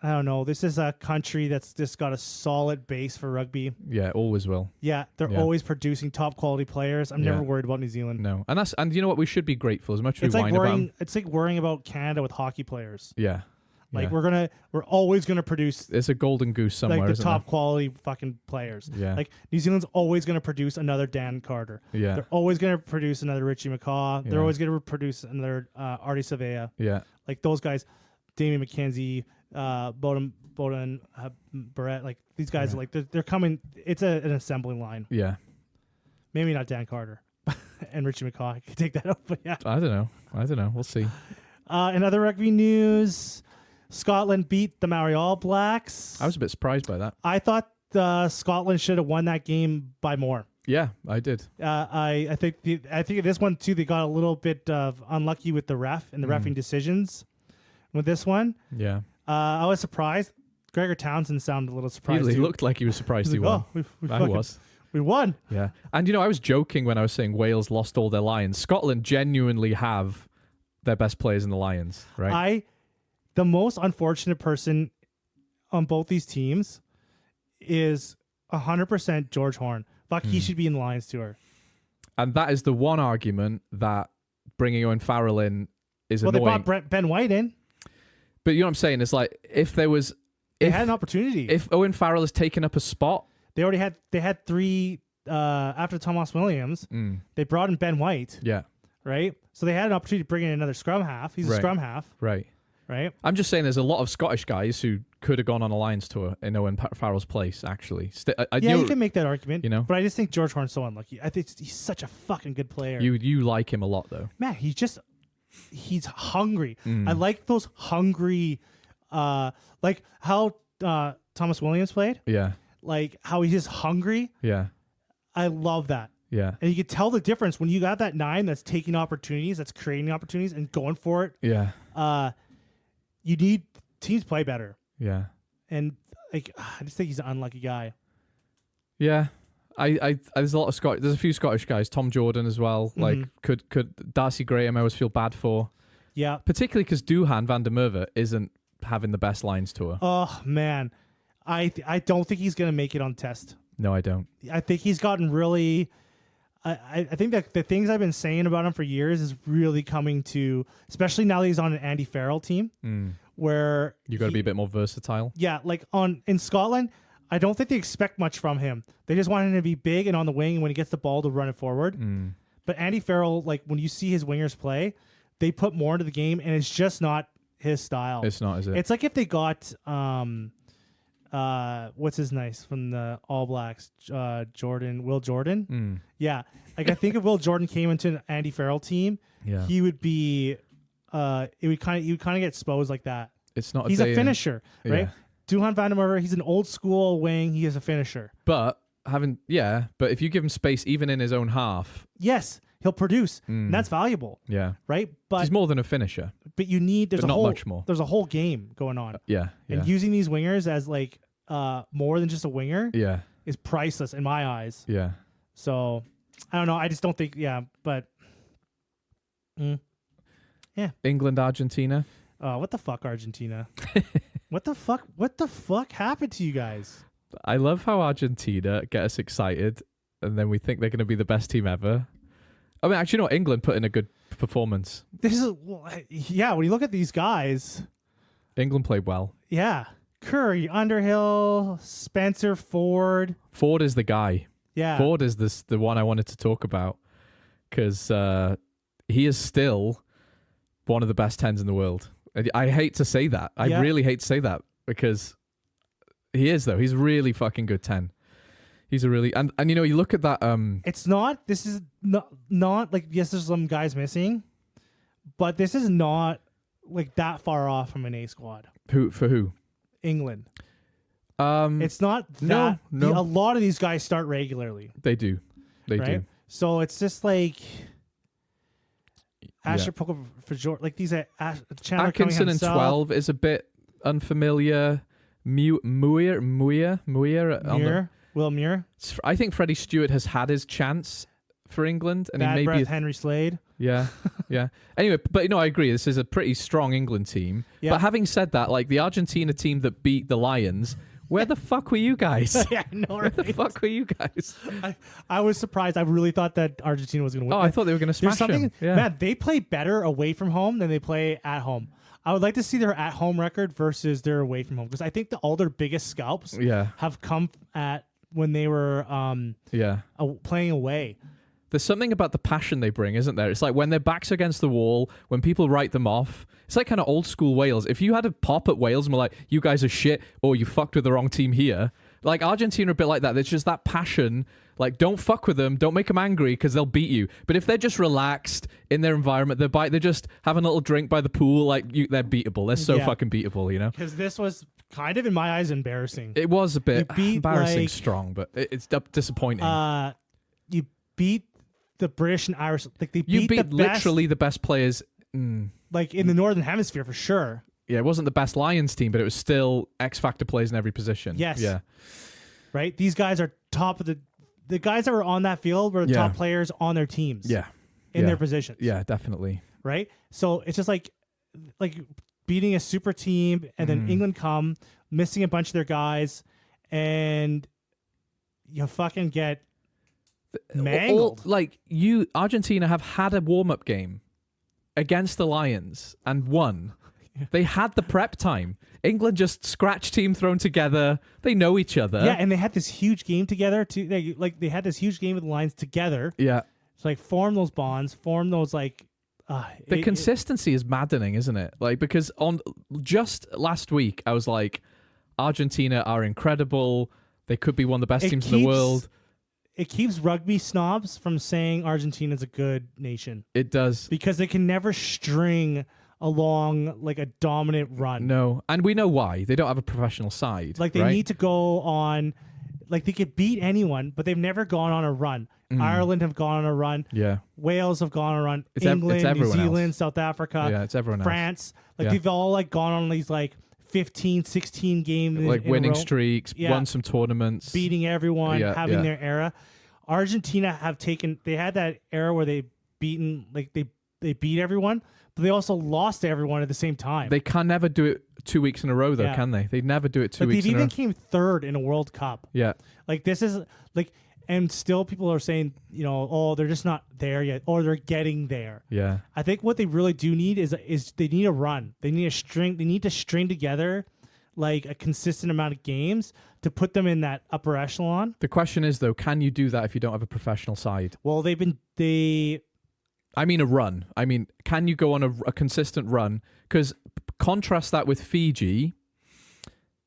don't know. This is a country that's just got a solid base for rugby. Yeah, always will. Yeah, they're always producing top quality players. I'm never worried about New Zealand. No, and you know what? We should be grateful as much as we whine about them. It's like worrying about Canada with hockey players. Yeah. Like we're always gonna produce. There's a golden goose somewhere. Like the top there? quality fucking players. Yeah. Like New Zealand's always gonna produce another Dan Carter. Yeah. They're always gonna produce another Richie McCaw. They're always gonna produce another Artie Savea. Yeah. Like those guys, Damien McKenzie, Bowden, Barrett. Like these guys, like they're coming. It's an assembly line. Yeah. Maybe not Dan Carter and Richie McCaw. I could take that out, but yeah. I don't know. We'll see. In other rugby news, Scotland beat the Maori All Blacks. I was a bit surprised by that. I thought Scotland should have won that game by more. Yeah, I did. I think this one too. They got a little bit unlucky with the ref and the reffing decisions with this one. Yeah, I was surprised. Gregor Townsend sounded a little surprised. He looked like he was surprised he won. We won. Yeah, and I was joking when I was saying Wales lost all their Lions. Scotland genuinely have their best players in the Lions, right? The most unfortunate person on both these teams is 100% George Horn. Fuck, he should be in the Lions tour. And that is the one argument that bringing Owen Farrell in is annoying. Well, they brought Ben White in. But you know what I'm saying? It's like if they had an opportunity. If Owen Farrell has taken up a spot, they had 3 after Thomas Williams. They brought in Ben White. Yeah. Right? So they had an opportunity to bring in another scrum half. He's a scrum half. Right. Right? I'm just saying there's a lot of Scottish guys who could have gone on a Lions tour in Owen Farrell's place, actually. You can make that argument. But I just think George Horn's so unlucky. I think he's such a fucking good player. You like him a lot, though. Man, he's hungry. I like those hungry, like how Thomas Williams played. Yeah. Like how he's just hungry. Yeah. I love that. Yeah. And you can tell the difference when you got that 9 that's taking opportunities, that's creating opportunities and going for it. Yeah. You need teams play better. Yeah. And I just think he's an unlucky guy. Yeah. There's a few Scottish guys, Tom Jordan as well. Like could Darcy Graham I always feel bad for. Yeah. Particularly because Duhan van der Merwe isn't having the best Lions tour. Oh man. I don't think he's gonna make it on test. No, I don't. I think he's gotten really I think that the things I've been saying about him for years is really coming to, especially now that he's on an Andy Farrell team, where you got to be a bit more versatile. Yeah, like in Scotland, I don't think they expect much from him. They just want him to be big and on the wing, and when he gets the ball, to run it forward. But Andy Farrell, like when you see his wingers play, they put more into the game, and it's just not his style. It's not, is it? It's like if they got what's his nice from the All Blacks, Will Jordan. Yeah, like I think if Will Jordan came into an Andy Farrell team, he would be, he would kind of get exposed like that. It's not. He's a finisher, right? Yeah. Duhan van der Merwe, he's an old school wing. He is a finisher. But if you give him space, even in his own half, yes, he'll produce, and that's valuable. Yeah, right. But he's more than a finisher. But you need much more. There's a whole game going on. Yeah. And using these wingers as like more than just a winger. Yeah. Is priceless in my eyes. Yeah. So I don't know. I just don't think. Yeah, but. Yeah. England, Argentina. What the fuck, Argentina? What the fuck happened to you guys? I love how Argentina get us excited, and then we think they're going to be the best team ever. I mean, actually, England put in a good performance. When you look at these guys, England played well. Yeah. Curry, Underhill, Spencer, Ford. Ford is the guy. Yeah. Ford is the one I wanted to talk about because he is still one of the best 10s in the world. I hate to say that. I really hate to say that because he is, though. He's really fucking good 10. He's a really... And you look at that... It's not... This is not like... Yes, there's some guys missing, but this is not like that far off from an A squad. For who? England. It's not that... No. A lot of these guys start regularly. They do. They do. So it's just like... Asher Poker for George, like these Atkinson in 12 is a bit unfamiliar. Muir. Will Muir. I think Freddie Stewart has had his chance for England, and Bad he may be Henry Slade. Yeah. Anyway, but I agree. This is a pretty strong England team. Yeah. But having said that, like the Argentina team that beat the Lions. Where the fuck were you guys? Yeah, I know, right? Where the fuck were you guys? I was surprised. I really thought that Argentina was going to win. Oh, I thought they were going to smash them. Yeah. Man, they play better away from home than they play at home. I would like to see their at-home record versus their away from home because I think all their biggest scalps have come at when they were playing away. There's something about the passion they bring, isn't there? It's like when their back's against the wall, when people write them off, it's like kind of old school Wales. If you had a pop at Wales and were like, you guys are shit, or you fucked with the wrong team here, like Argentina are a bit like that. There's just that passion, like don't fuck with them, don't make them angry because they'll beat you. But if they're just relaxed in their environment, they're just having a little drink by the pool, like they're beatable. They're so fucking beatable, you know? Because this was kind of, in my eyes, embarrassing. It was a bit embarrassing, strong, but it's disappointing. You beat the British and Irish, like they beat the literally the best players, like in the Northern Hemisphere for sure. Yeah, it wasn't the best Lions team, but it was still X factor players in every position. Yes. Yeah. Right. These guys are top of the guys that were on that field were the top players on their teams. Yeah. In their positions. Yeah, definitely. Right. So it's just like beating a super team, and then England come missing a bunch of their guys, and you fucking get mangled. Argentina have had a warm-up game against the Lions and won. They had the prep time. England just scratch team thrown together. They know each other. Yeah, and they had this huge game together too. They had this huge game with the Lions together. Yeah. So form those bonds, form those the consistency is maddening, isn't it? Like because on just last week I was like, Argentina are incredible. They could be one of the best teams in the world. It keeps rugby snobs from saying Argentina's a good nation. It does. Because they can never string along like a dominant run. No. And we know why. They don't have a professional side. Like they need to go on, like they could beat anyone, but they've never gone on a run. Ireland have gone on a run. Yeah. Wales have gone on a run. England, New Zealand, South Africa. Yeah, it's everyone else. France. They've all gone on these 15, 16 games. Like winning streaks, won some tournaments. Beating everyone, having their era. Argentina they had that era where they beat everyone, but they also lost to everyone at the same time. They can never do it 2 weeks in a row, though, can they? They never do it 2 weeks in a row. They even came third in a World Cup. Yeah. This is and still people are saying, they're just not there yet, or they're getting there. Yeah. I think what they really do need is they need a run. They need to string together like a consistent amount of games to put them in that upper echelon. The question is, though, can you do that if you don't have a professional side? Well, I mean a run. I mean, can you go on a consistent run? Because contrast that with Fiji,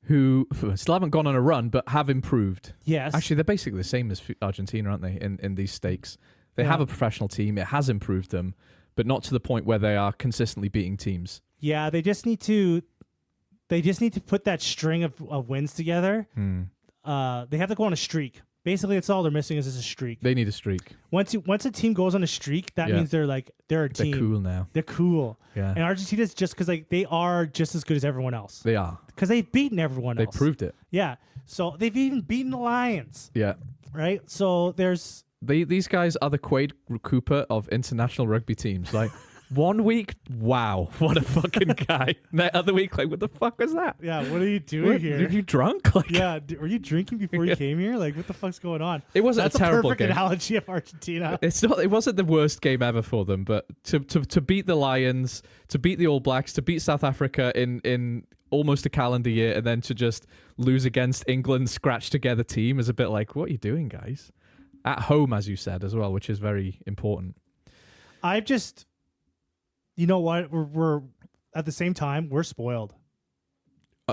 who still haven't gone on a run, but have improved. Yes. Actually, they're basically the same as Argentina, aren't they, in these stakes? They have a professional team. It has improved them, but not to the point where they are consistently beating teams. Yeah, they just need to put that string of wins together. They have to go on a streak. Basically, that's all they're missing is a streak. They need a streak. Once a team goes on a streak, that means they're a team. They're cool now. They're cool. Yeah. And Argentina's just because they are just as good as everyone else. They are. Because they've beaten everyone else. They proved it. Yeah. So they've even beaten the Lions. Yeah. Right? So these guys are the Quade Cooper of international rugby teams. Like 1 week, wow, what a fucking guy. The other week, like, what the fuck was that? Yeah, what are you doing here? Are you drunk? Like, Yeah, were you drinking before you came here? Like, what the fuck's going on? it wasn't That's a terrible perfect game. analogy of Argentina. It's not. It wasn't the worst game ever for them, but to beat the Lions, to beat the All Blacks, to beat South Africa in almost a calendar year, and then to just lose against England's scratched together team is a bit like, what are you doing, guys? At home, as you said as well, which is very important. I've just, you know what? We're at the same time we're spoiled.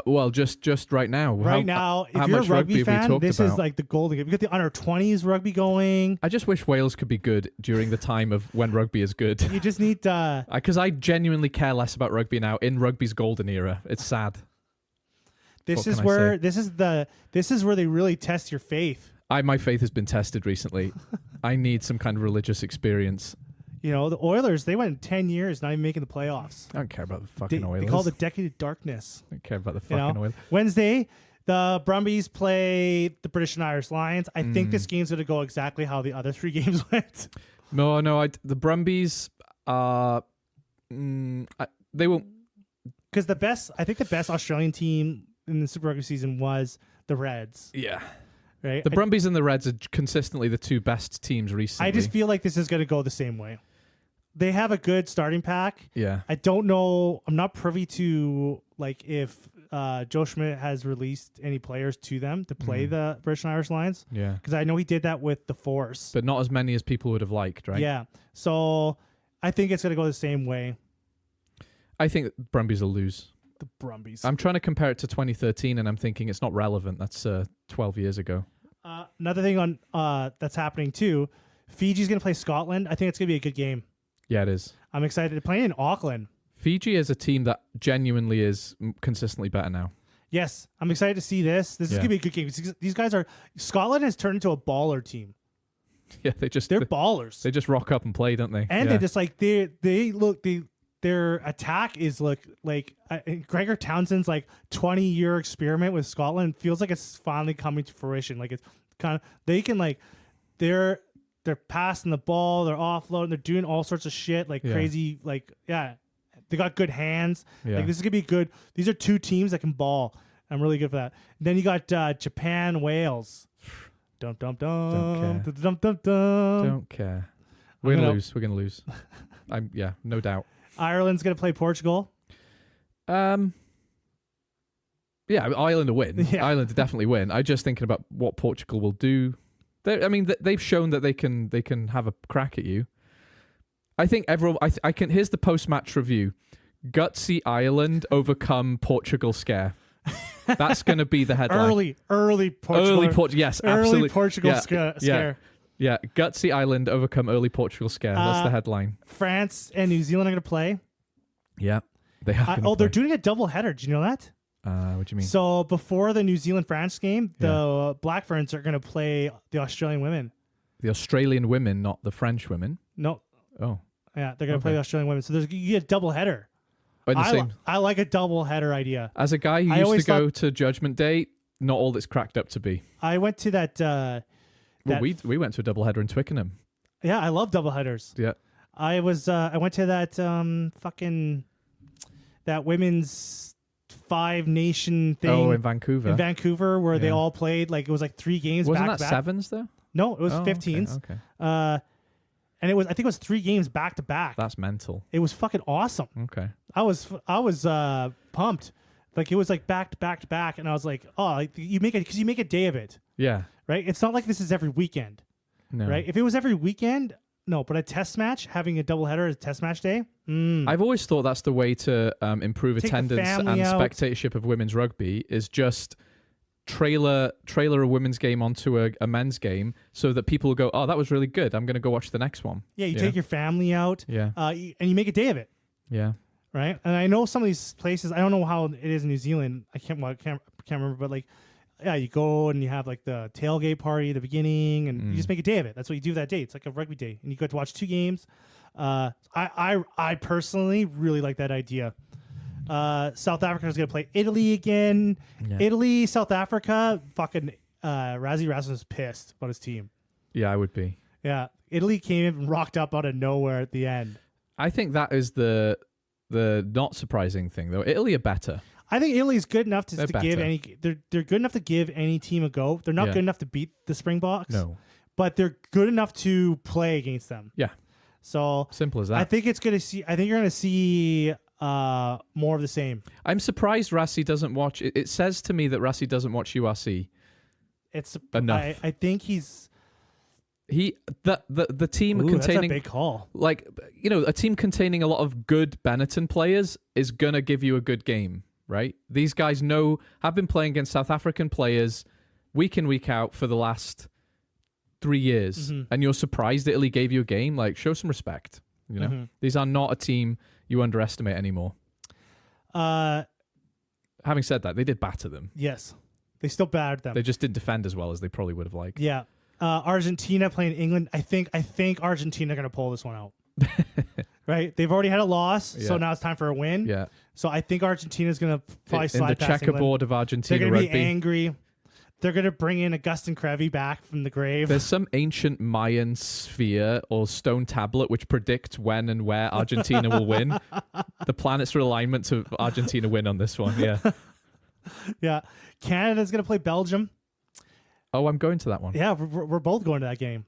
Well, just right now. Right now, if you're a much rugby have we fan, talked this about? is like the golden game. We got the under 20s rugby going. I just wish Wales could be good during the time of when rugby is good. You just need Because I genuinely care less about rugby now in rugby's golden era. It's sad. this What is can I where say? this is where they really test your faith. My faith has been tested recently. I need some kind of religious experience. You know, the Oilers, they went 10 years not even making the playoffs. I don't care about the fucking They Oilers. call it the decade of darkness. I don't care about the You know? fucking Oilers. Wednesday, the Brumbies play the British and Irish Lions. I think this game's going to go exactly how the other 3 games went. No, the Brumbies are... they won't... Because I think the best Australian team in the Super Rugby season was the Reds. Yeah. Right? The Brumbies and the Reds are consistently the 2 best teams recently. I just feel like this is going to go the same way. They have a good starting pack. Yeah. I don't know. I'm not privy to like if Joe Schmidt has released any players to them to play the British and Irish Lions. Yeah. Because I know he did that with the Force. But not as many as people would have liked, right? Yeah. So I think it's going to go the same way. I think Brumbies will lose. The Brumbies. I'm trying to compare it to 2013, and I'm thinking it's not relevant. That's 12 years ago. Another thing on that's happening too, Fiji's going to play Scotland. I think it's going to be a good game. Yeah, it is. I'm excited to play in Auckland. Fiji is a team that genuinely is consistently better now. Yes, I'm excited to see this. This is going to be a good game. These guys are... Scotland has turned into a baller team. Yeah, They're ballers. They just rock up and play, don't they? And yeah. they just like their attack is like Gregor Townsend's like 20-year experiment with Scotland feels like it's finally coming to fruition. Like it's kind of they can like they're passing the ball, they're offloading, they're doing all sorts of shit like crazy. Like they got good hands. Yeah. Like this is gonna be good. These are 2 teams that can ball. I'm really good for that. And then you got Japan, Wales. Dum dum dum. Dum dum dum. Don't care. We're gonna lose. We're gonna lose. No doubt. Ireland's gonna play Portugal. Yeah, Ireland will win. Yeah. Ireland definitely win. I'm just thinking about what Portugal will do. They've shown that they can have a crack at you. I think everyone. I can. Here's the post-match review: Gutsy Ireland overcome Portugal scare. That's going to be the headline. Early Portugal. Yes, absolutely. Early Portugal scare. Yeah, Gutsy Ireland overcome early Portugal scare. That's the headline. France and New Zealand are going to play. Yeah, they are. They're doing a double header. Did you know that? What do you mean? So before the New Zealand-France game, the Black Ferns are going to play the Australian women. The Australian women, not the French women. No. Oh. Yeah, they're going to play the Australian women. So you get a double header. I like a double header idea. As a guy who used to go to Judgment Day, not all that's cracked up to be. I went to that... we went to a doubleheader in Twickenham. Yeah, I love double headers. Yeah. I went to that that women's 5 nation thing. Oh, in Vancouver. In Vancouver, where they all played like it was like 3 games. Wasn't back that to back. sevens though? No, it was 15s. Okay. And I think it was 3 games back to back. That's mental. It was fucking awesome. Okay. I was pumped. Like it was like back to back to back, and I was like, oh, like, you make a day of it. Yeah. Right. It's not like this is every weekend. No. Right. If it was every weekend, no. But a test match, having a doubleheader as a test match day. I've always thought that's the way to improve Take attendance and out. spectatorship of women's rugby is just trailer a women's game onto a men's game so that people will go, oh, that was really good. I'm going to go watch the next one. Yeah. You take your family out. Yeah. And you make a day of it. Yeah. Right. And I know some of these places. I don't know how it is in New Zealand. I can't remember. But like, yeah, you go and you have like the tailgate party at the beginning, and you just make a day of it. That's what you do that day. It's like a rugby day, and you get to watch 2 games. I personally really like that idea. South Africa is going to play Italy again. Yeah. Italy, South Africa. Fucking Rasmus is pissed about his team. Yeah, I would be. Yeah, Italy came in and rocked up out of nowhere at the end. I think that is the not surprising thing though. Italy are better. I think Italy's good enough to give better. any. They're good enough to give any team a go. They're not good enough to beat the Springboks. No. But they're good enough to play against them. Yeah. So simple as that. I think you're gonna see more of the same. I'm surprised Rassi doesn't watch. It says to me that Rassi doesn't watch URC. It's enough. I think the team Ooh, containing that's a big call. Like, a team containing a lot of good Benetton players is gonna give you a good game, right? These guys have been playing against South African players week in, week out for the last 3 years, and you're surprised Italy gave you a game. Like, show some respect. These are not a team you underestimate anymore. Having said that, they did batter them. Yes, they still battered them. They just didn't defend as well as they probably would have liked. Yeah. Argentina playing England. I think Argentina are going to pull this one out. Right? They've already had a loss, so now it's time for a win. Yeah. So I think Argentina's going to probably slide in the past checkerboard England. of Argentina They're going to rugby. be angry. They're going to bring in Augustin Crevi back from the grave. There's some ancient Mayan sphere or stone tablet which predicts when and where Argentina will win. The planets are alignment to Argentina win on this one. Yeah. Yeah. Canada's going to play Belgium. Oh, I'm going to that one. Yeah, we're both going to that game.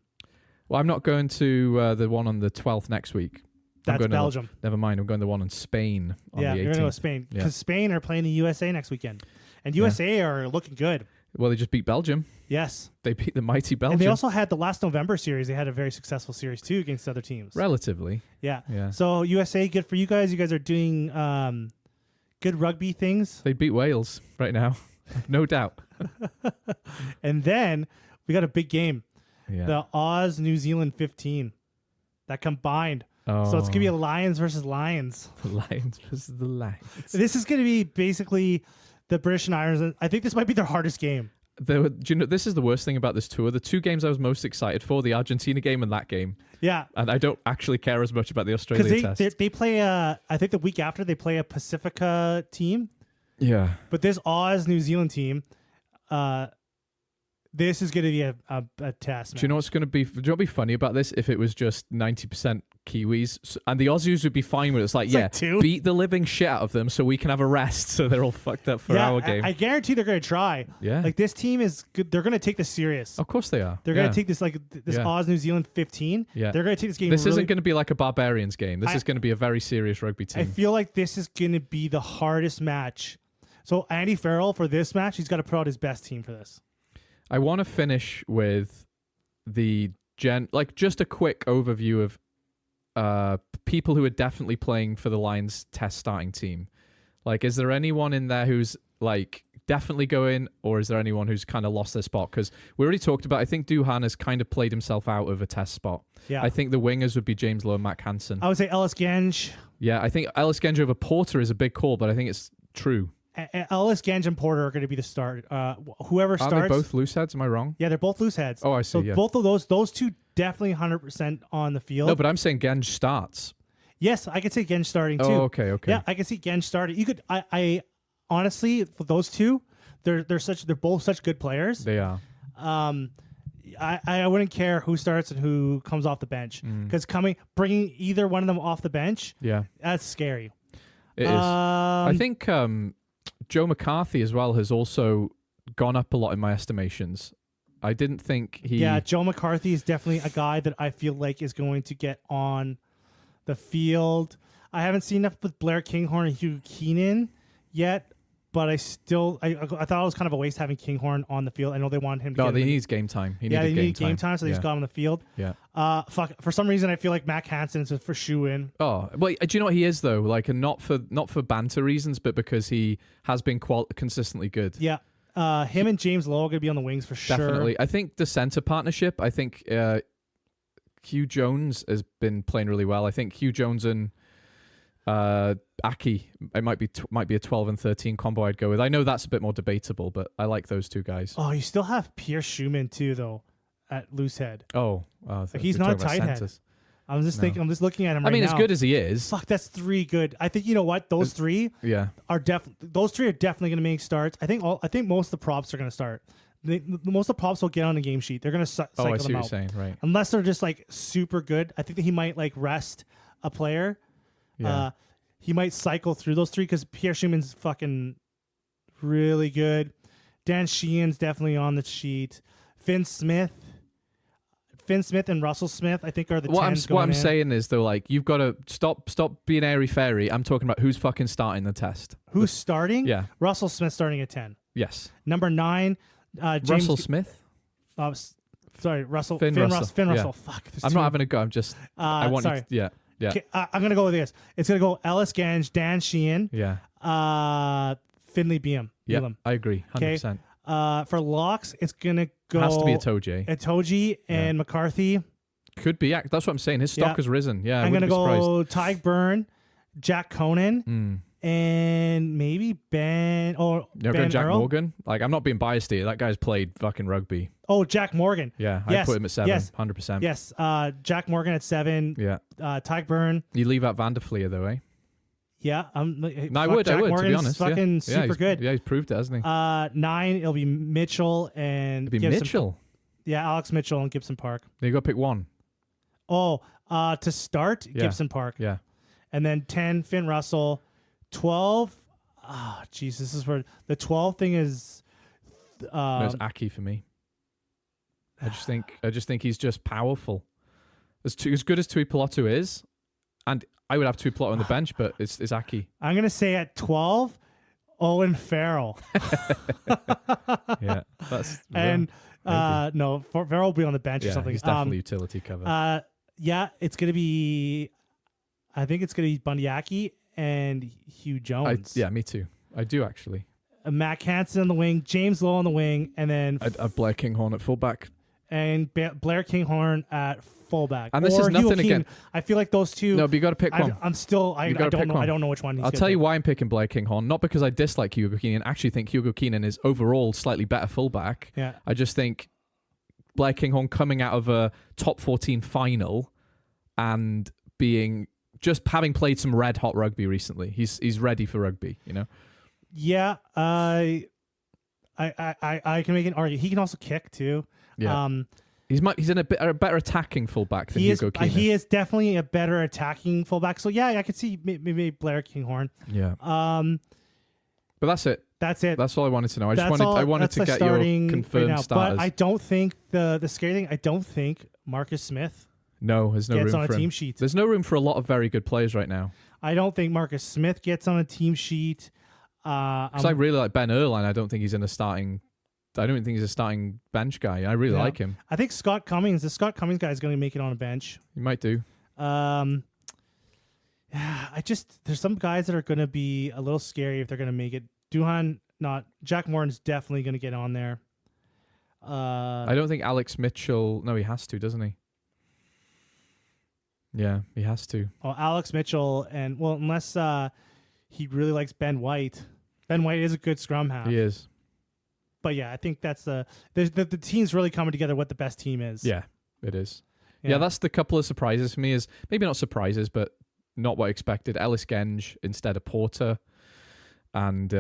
Well, I'm not going to the one on the 12th next week. That's Belgium. Never mind. I'm going to the one in Spain on the 18th. You're going to go to Spain. Because Spain are playing the USA next weekend. And USA are looking good. Well, they just beat Belgium. Yes. They beat the mighty Belgium. And they also had the last November series. They had a very successful series, too, against other teams. Relatively. Yeah. Yeah. So, USA, good for you guys. You guys are doing good rugby things. They beat Wales right now. No doubt. And then we got a big game. Yeah. The Oz New Zealand 15. That combined. Oh. So it's going to be a Lions versus Lions. The Lions versus the Lions. This is going to be basically the British and Irons. I think this might be their hardest game. Do you know, this is the worst thing about this tour. The two games I was most excited for, the Argentina game and that game. Yeah. And I don't actually care as much about the Australia test. Because they play, I think the week after, they play a Pacifica team. Yeah. But this Oz New Zealand team, this is going to be a test. Man. Do you know what's going to be? Do you know what would be funny about this? If it was just 90% Kiwis and the Aussies would be fine with it. It's like, beat the living shit out of them so we can have a rest. So they're all fucked up for our game. I guarantee they're going to try. Yeah. Like this team is good. They're going to take this serious. Of course they are. They're going to take this Oz New Zealand 15. Yeah. They're going to take this game. This isn't going to be like a Barbarians game. This is going to be a very serious rugby team. I feel like this is going to be the hardest match. So Andy Farrell for this match, he's got to put out his best team for this. I want to finish with just a quick overview of people who are definitely playing for the Lions test starting team. Like, is there anyone in there who's like definitely going, or is there anyone who's kind of lost their spot? Because we already talked about, I think Duhan has kind of played himself out of a test spot. Yeah. I think the wingers would be James Lowe and Mac Hansen. I would say Ellis Genge. Yeah, I think Ellis Genge over Porter is a big call, but I think it's true. Ellis, Genge, and Porter are going to be the start. Whoever starts. Aren't they both loose heads? Am I wrong? Yeah, they're both loose heads. Oh, I see. So both of those two definitely 100% on the field. No, but I'm saying Genge starts. Yes, I could see Genge starting too. Oh, okay. Yeah, I can see Genge starting. You could. I honestly, for those two, they're both such good players. They are. I wouldn't care who starts and who comes off the bench because bringing either one of them off the bench, that's scary. It is. I think Joe McCarthy as well has also gone up a lot in my estimations. I didn't think he... Yeah, Joe McCarthy is definitely a guy that I feel like is going to get on the field. I haven't seen enough with Blair Kinghorn and Hugh Keenan yet, but I thought it was kind of a waste having Kinghorn on the field. I know they wanted him to No, they need game time. They need game time, so they just got him on the field. Yeah. For some reason, I feel like Mac Hansen is for shoe in. Oh, well, do you know what he is, though? Like, and not for banter reasons, but because he has been consistently good. Yeah. Him and James Lowe are going to be on the wings for sure. Definitely. I think the center partnership, Hugh Jones has been playing really well. I think Hugh Jones and Aki, it might be a 12 and 13 combo I'd go with. I know that's a bit more debatable, but I like those two guys. Oh, you still have Pierre Schumann too, though, at loose head. Oh, he's not a tight head. I'm just looking at him right now. I mean, as good as he is. Fuck, that's three good. I think, you know what? Those three are definitely going to make starts. I think most of the props are going to start. Most of the props will get on the game sheet. They're going to cycle them out. I see what you're saying, right. Unless they're just like super good. I think that he might like rest a player. Yeah. He might cycle through those three because Pierre Schumann's fucking really good. Dan Sheehan's definitely on the sheet. Finn Smith and Russell Smith, I think, are the tens going what I'm in. saying is, though, like, you've got to stop being airy-fairy. I'm talking about who's fucking starting the test. Who's starting? Yeah. Russell Smith starting at 10. Yes. Number 9, James... Russell Smith? Sorry, Russell. Finn Russell. Finn Yeah. Russell. Fuck. I'm not having a go. I'm just... I want sorry. you to... Yeah. Yeah. Okay, I'm going to go with this. It's going to go Ellis Genge, Dan Sheehan, Yeah. Finley Beam. Yeah. I agree. 100%. For locks, it's going to go... Has to be Itoje. Itoje and McCarthy. Could be. Yeah, that's what I'm saying. His stock has risen. Yeah, I'm going to go Tyke Byrne, Jack Conan, and maybe Ben... Oh, You're Ben going Jack Earl? Morgan? Like, I'm not being biased here. That guy's played fucking rugby. Oh, Jack Morgan. Yeah, Yes. I put him at 7. Yes. 100%. Yes. Jack Morgan at 7. Yeah. Tyke Byrne. You leave out Van der Fleer, though, eh? Yeah. No, I would, Jack to be Morgan's honest. fucking super good. Yeah, he's proved it, hasn't he? 9, it'll be Mitchell and It'd be Gibson. Mitchell. Yeah, Alex Mitchell and Gibson Park. You got to pick one. Oh, to start, Gibson Park. Yeah. And then 10, Finn Russell. 12, jeez, this is where the 12 thing is. No, it's Aki for me. I just think he's just powerful. As good as Tui Piloto is, and I would have Tui Piloto on the bench, but it's Aki. I'm gonna say at 12, Owen Farrell. Yeah, that's and no, Farrell will be on the bench or something. He's definitely utility cover. Yeah, it's gonna be. I think it's gonna be Bundyaki and Hugh Jones. Yeah, me too. I do actually. Matt Hansen on the wing, James Lowe on the wing, and then I'd Blair Kinghorn at fullback. And Blair Kinghorn at fullback. And this is nothing again. I feel like those two. No, but you got to pick one. I'm still. I don't know. I don't know which one. I'll tell you why I'm picking Blair Kinghorn. Not because I dislike Hugo Keenan. I actually think Hugo Keenan is overall slightly better fullback. Yeah. I just think Blair Kinghorn coming out of a top 14 final and having played some red hot rugby recently. He's ready for rugby. You know. Yeah. I can make an argument. He can also kick too. Yeah. He's in a better attacking fullback than Hugo Keenan. He is definitely a better attacking fullback. So yeah, I could see maybe Blair Kinghorn. Yeah. But that's it. That's it. That's all I wanted to know. I wanted to get your confirmed right starters. But I don't think the scary thing. I don't think Marcus Smith. No, there's no room gets on for a him. team sheet. There's no room for a lot of very good players right now. I don't think Marcus Smith gets on a team sheet. Because I really like Ben Earl, and I don't think he's in a starting. I don't think he's a starting bench guy. I really like him. I think Scott Cummings, the Scott Cummings guy, is going to make it on a bench. He might do. There's some guys that are going to be a little scary if they're going to make it. Duhan, not. Jack Morton's definitely going to get on there. I don't think Alex Mitchell. No, he has to, doesn't he? Yeah, he has to. Oh, Alex Mitchell, unless he really likes Ben White. Ben White is a good scrum half. He is. But yeah, I think that's the team's really coming together what the best team is. Yeah, it is. Yeah, that's the couple of surprises for me. Is maybe not surprises, but not what I expected. Ellis Genge instead of Porter, and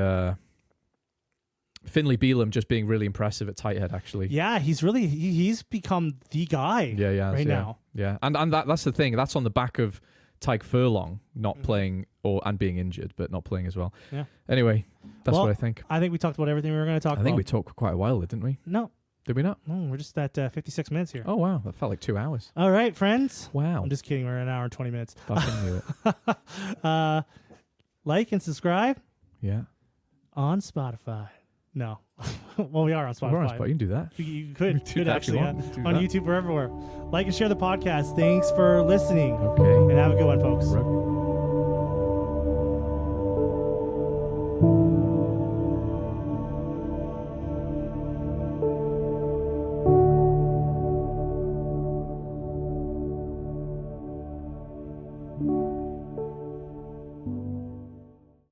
Finley Bealham just being really impressive at tight head. Actually, yeah, he's become the guy. Yeah, now. Yeah, and that's the thing. That's on the back of Tyke Furlong not playing and being injured, but not playing as well. Yeah. Anyway, that's what I think. I think we talked about everything we were going to talk about. I think we talked for quite a while, didn't we? No. Did we not? No, we're just at 56 minutes here. Oh, wow. That felt like 2 hours. All right, friends. Wow. I'm just kidding. We're at an hour and 20 minutes. Fucking knew it. Like and subscribe. Yeah. On Spotify. No. Well, we are on Spotify. We're on Spotify. You can do that. You could. Do that actually. if Yeah. you want. Do On that. YouTube, we're everywhere. Like and share the podcast. Thanks for listening. Okay. And have a good one, folks.